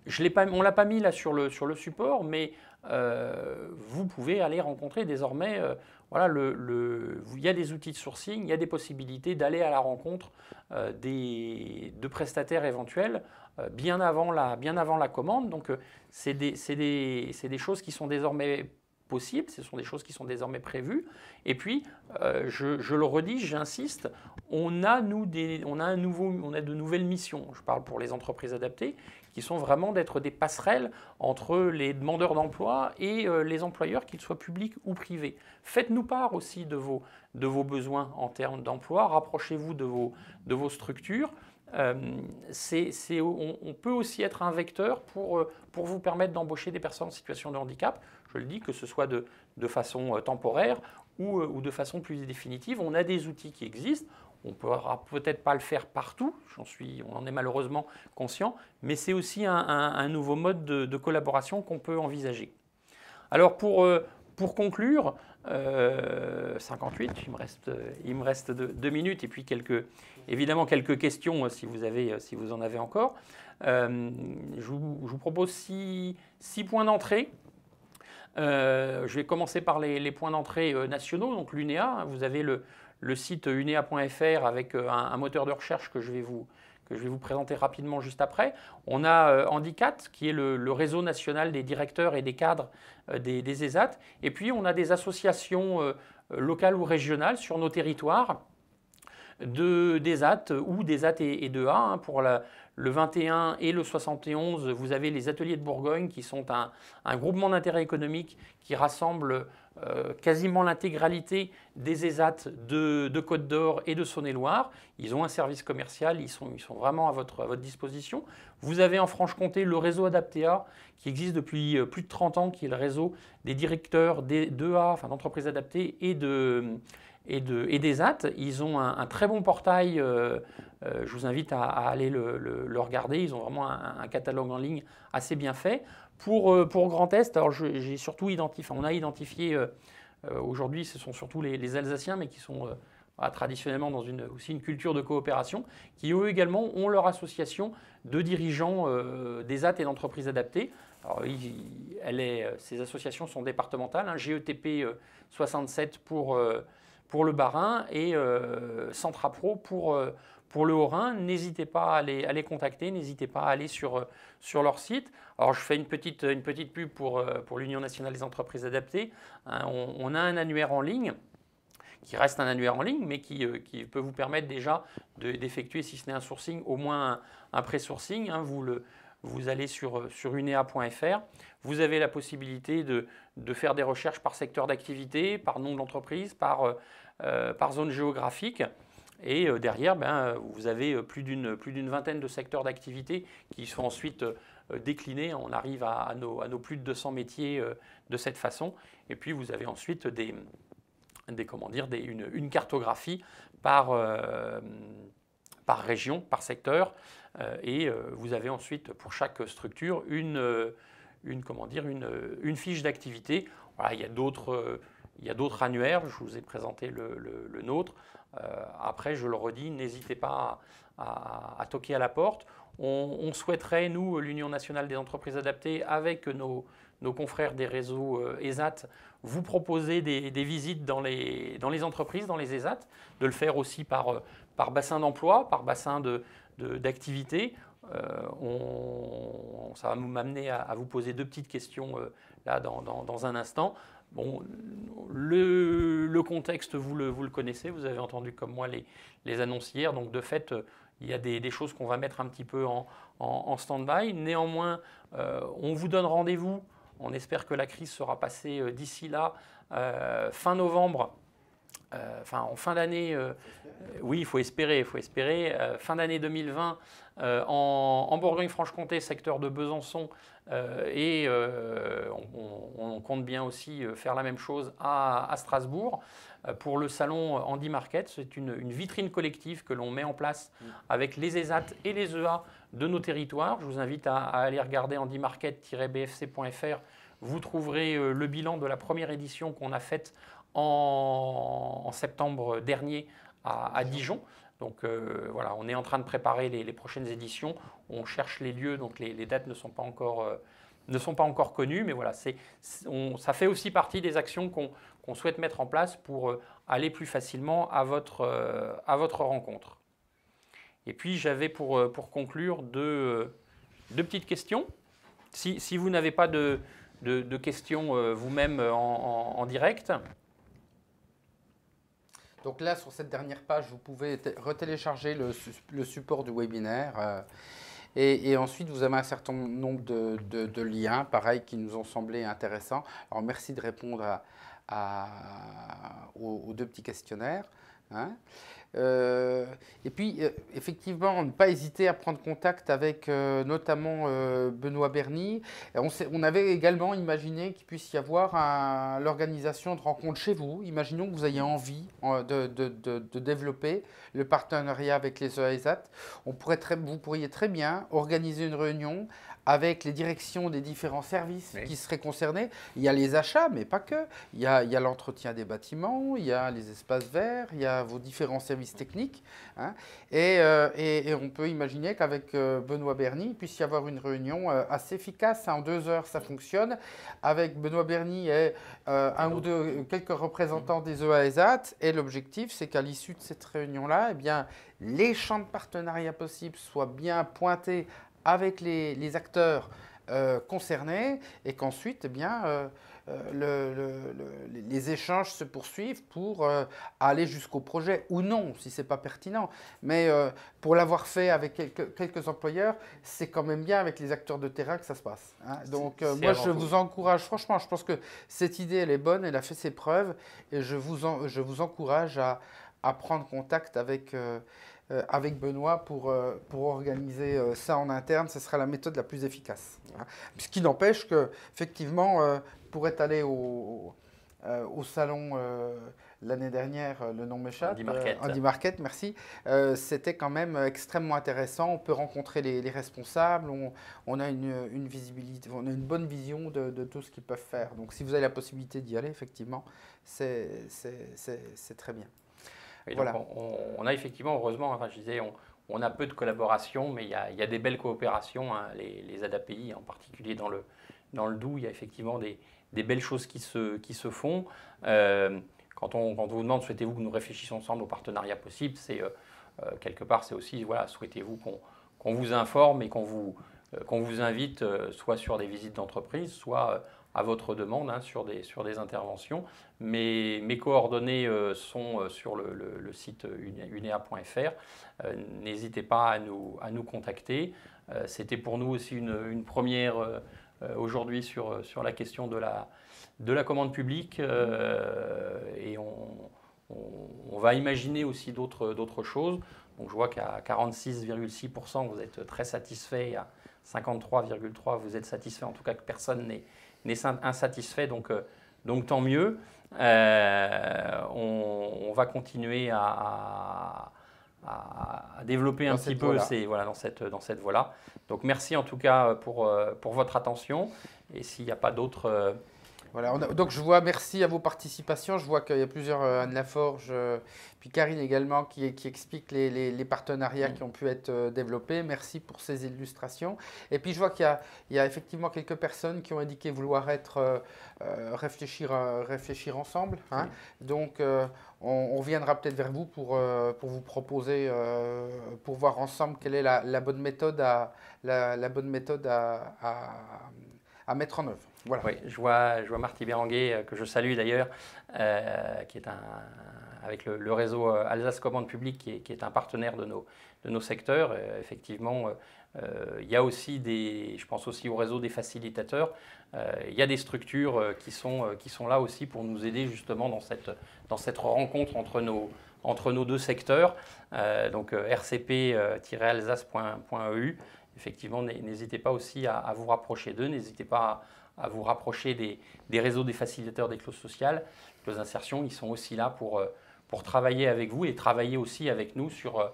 Speaker 2: On ne l'a pas mis là sur le support, mais vous pouvez aller rencontrer désormais, il y a des outils de sourcing, il y a des possibilités d'aller à la rencontre de prestataires éventuels bien avant la commande. Donc c'est des choses qui sont désormais possibles, ce sont des choses qui sont désormais prévues. Et puis, je le redis, j'insiste, on a de nouvelles missions. Je parle pour les entreprises adaptées, qui sont vraiment d'être des passerelles entre les demandeurs d'emploi et les employeurs, qu'ils soient publics ou privés. Faites-nous part aussi de vos besoins en termes d'emploi, rapprochez-vous de vos structures. On peut aussi être un vecteur pour vous permettre d'embaucher des personnes en situation de handicap. Je le dis, que ce soit de façon temporaire ou de façon plus définitive. On a des outils qui existent. On ne pourra peut-être pas le faire partout, on en est malheureusement conscient, mais c'est aussi un nouveau mode de collaboration qu'on peut envisager. Alors pour conclure, 58, il me reste 2 minutes et puis évidemment quelques questions si vous en avez encore. Je vous propose 6 points d'entrée. Je vais commencer par les points d'entrée nationaux, donc l'UNEA. Vous avez le site unea.fr avec un moteur de recherche que je vais vous présenter rapidement juste après. On a Handicat, qui est le réseau national des directeurs et des cadres des ESAT. Et puis, on a des associations locales ou régionales sur nos territoires des AT ou des AT et 2A. Hein, pour le 21 et le 71, vous avez les ateliers de Bourgogne qui sont un groupement d'intérêt économique qui rassemble quasiment l'intégralité des ESAT de Côte d'Or et de Saône-et-Loire. Ils ont un service commercial, ils sont vraiment à votre disposition. Vous avez en Franche-Comté le réseau Adaptea qui existe depuis plus de 30 ans, qui est le réseau des directeurs des 2A, enfin d'entreprises adaptées et des AT. Ils ont un très bon portail, je vous invite à aller le regarder, ils ont vraiment un catalogue en ligne assez bien fait. Pour Grand Est, alors on a identifié, aujourd'hui ce sont surtout les Alsaciens, mais qui sont traditionnellement dans aussi une culture de coopération, qui eux également ont leur association de dirigeants des AT et d'entreprises adaptées. Alors, ces associations sont départementales, hein, GETP 67 pour le Bas-Rhin et Centrapro pour le Haut-Rhin. N'hésitez pas à les contacter, n'hésitez pas à aller sur leur site. Alors je fais une petite pub pour l'Union nationale des entreprises adaptées. Hein, on a un annuaire en ligne qui reste un annuaire en ligne, mais qui peut vous permettre déjà d'effectuer, si ce n'est un sourcing, au moins un pré-sourcing. Hein, vous allez sur unea.fr, vous avez la possibilité de faire des recherches par secteur d'activité, par nom de l'entreprise, par zone géographique. Et derrière, vous avez plus d'une vingtaine de secteurs d'activité qui sont ensuite déclinés. On arrive à nos plus de 200 métiers de cette façon. Et puis vous avez ensuite une cartographie par région, par secteur. Et vous avez ensuite pour chaque structure une fiche d'activité. Voilà, il y a d'autres annuaires, je vous ai présenté le nôtre. Après, je le redis, n'hésitez pas à toquer à la porte. On souhaiterait, nous, l'Union nationale des entreprises adaptées, avec nos confrères des réseaux ESAT, vous proposer des visites dans les entreprises, dans les ESAT, de le faire aussi par bassin d'emploi, par bassin d'activité. Ça va m'amener à vous poser 2 petites questions là dans un instant. Bon, le contexte, vous le connaissez, vous avez entendu comme moi les annoncières, donc de fait, il y a des choses qu'on va mettre un petit peu en stand-by. Néanmoins, on vous donne rendez-vous, on espère que la crise sera passée d'ici là, fin novembre. En fin d'année, oui, il faut espérer, fin d'année 2020, en Bourgogne-Franche-Comté, secteur de Besançon, et on compte bien aussi faire la même chose à Strasbourg pour le salon Handy Market. C'est une vitrine collective que l'on met en place avec les ESAT et les EA de nos territoires. Je vous invite à aller regarder handymarket-bfc.fr. Vous trouverez le bilan de la première édition qu'on a faite en septembre dernier à Dijon. Donc voilà, on est en train de préparer les prochaines éditions. On cherche les lieux, donc les dates ne sont pas encore connues. Mais voilà, ça fait aussi partie des actions qu'on souhaite mettre en place pour aller plus facilement à votre rencontre. Et puis j'avais pour conclure deux petites questions. Si vous n'avez pas de questions vous-même en direct.
Speaker 1: Donc là, sur cette dernière page, vous pouvez retélécharger le support du webinaire. Et ensuite, vous avez un certain nombre de liens, pareil, qui nous ont semblé intéressants. Alors, merci de répondre aux 2 petits questionnaires. Hein. Et puis, effectivement, ne pas hésiter à prendre contact avec notamment Benoît Berny. On avait également imaginé qu'il puisse y avoir l'organisation de rencontres chez vous. Imaginons que vous ayez envie de développer le partenariat avec les EASAT. Vous pourriez très bien organiser une réunion avec les directions des différents services qui seraient concernés. Il y a les achats, mais pas que. Il y a l'entretien des bâtiments, il y a les espaces verts, il y a vos différents services techniques. Hein. Et on peut imaginer qu'avec Benoît Berny, il puisse y avoir une réunion assez efficace. En 2 heures, ça fonctionne. Avec Benoît Berny et quelques représentants des EASAT. Et l'objectif, c'est qu'à l'issue de cette réunion-là, les champs de partenariat possibles soient bien pointés avec les acteurs concernés et qu'ensuite, les échanges se poursuivent pour aller jusqu'au projet ou non, si ce n'est pas pertinent. Mais pour l'avoir fait avec quelques employeurs, c'est quand même bien avec les acteurs de terrain que ça se passe. Hein. Donc moi, je vous encourage, franchement, je pense que cette idée, elle est bonne, elle a fait ses preuves et je vous encourage à prendre contact avec Benoît pour organiser ça en interne. Ce sera la méthode la plus efficace. Hein. Ce qui n'empêche qu'effectivement, pour être allé au salon l'année dernière, le nom m'échappe,
Speaker 2: Handy
Speaker 1: Market, merci, c'était quand même extrêmement intéressant. On peut rencontrer les responsables, on a une visibilité, on a une bonne vision de tout ce qu'ils peuvent faire. Donc si vous avez la possibilité d'y aller, effectivement, c'est très bien.
Speaker 2: Et voilà. Donc on a effectivement, heureusement, je disais, on a peu de collaboration, mais il y a des belles coopérations. Hein, les ADAPI, en particulier dans le Doubs, il y a effectivement des belles choses qui se font. Quand on vous demande, souhaitez-vous que nous réfléchissions ensemble aux partenariats possibles, c'est quelque part, c'est aussi, voilà, souhaitez-vous qu'on vous informe et qu'on vous invite soit sur des visites d'entreprise, soit à votre demande sur des interventions. Mes coordonnées sont sur le site unea.fr. N'hésitez pas à nous contacter. C'était pour nous aussi une première aujourd'hui sur la question de la commande publique et on va imaginer aussi d'autres choses. Donc je vois qu'à 46,6%, vous êtes très satisfait, à 53,3%, vous êtes satisfait, en tout cas que personne n'est insatisfait, donc tant mieux. On va continuer à développer un petit peu dans cette voie-là. Donc merci en tout cas pour votre attention. Et s'il n'y a pas d'autres...
Speaker 1: Voilà, donc je vois, merci à vos participations. Je vois qu'il y a plusieurs, Anne Laforge, puis Karine également, qui expliquent les partenariats qui ont pu être développés. Merci pour ces illustrations. Et puis je vois qu'il y a effectivement quelques personnes qui ont indiqué vouloir réfléchir ensemble. Hein. Oui. Donc on reviendra peut-être vers vous pour vous proposer, pour voir ensemble quelle est la bonne méthode à mettre en œuvre. Voilà.
Speaker 2: Oui, je vois Marty Béranguet, que je salue d'ailleurs, qui est avec le réseau Alsace Commande Publique, qui est un partenaire de nos secteurs. Effectivement, il y a aussi je pense aussi au réseau des facilitateurs. Il y a des structures qui sont là aussi pour nous aider justement dans cette rencontre entre nos deux secteurs. Donc rcp-alsace.eu. Effectivement, n'hésitez pas aussi à vous rapprocher d'eux, n'hésitez pas à vous rapprocher des réseaux des facilitateurs des clauses sociales, clauses d'insertion. Ils sont aussi là pour travailler avec vous et travailler aussi avec nous sur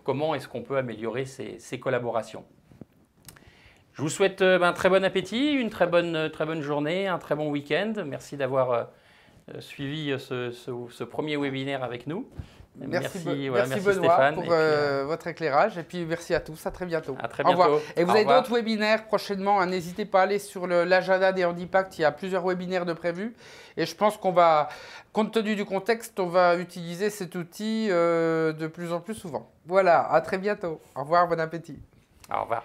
Speaker 2: comment est-ce qu'on peut améliorer ces collaborations. Je vous souhaite un très bon appétit, une très bonne journée, un très bon week-end. Merci d'avoir suivi ce premier webinaire avec nous.
Speaker 1: Merci Benoît Stéphane, pour votre éclairage et puis merci à tous, à très bientôt.
Speaker 2: À très bientôt.
Speaker 1: Au revoir. Et vous avez d'autres webinaires prochainement, hein, n'hésitez pas à aller sur l'agenda des Handipact, il y a plusieurs webinaires de prévus et je pense qu'on va, compte tenu du contexte, on va utiliser cet outil de plus en plus souvent. Voilà, à très bientôt. Au revoir, bon appétit.
Speaker 2: Au revoir.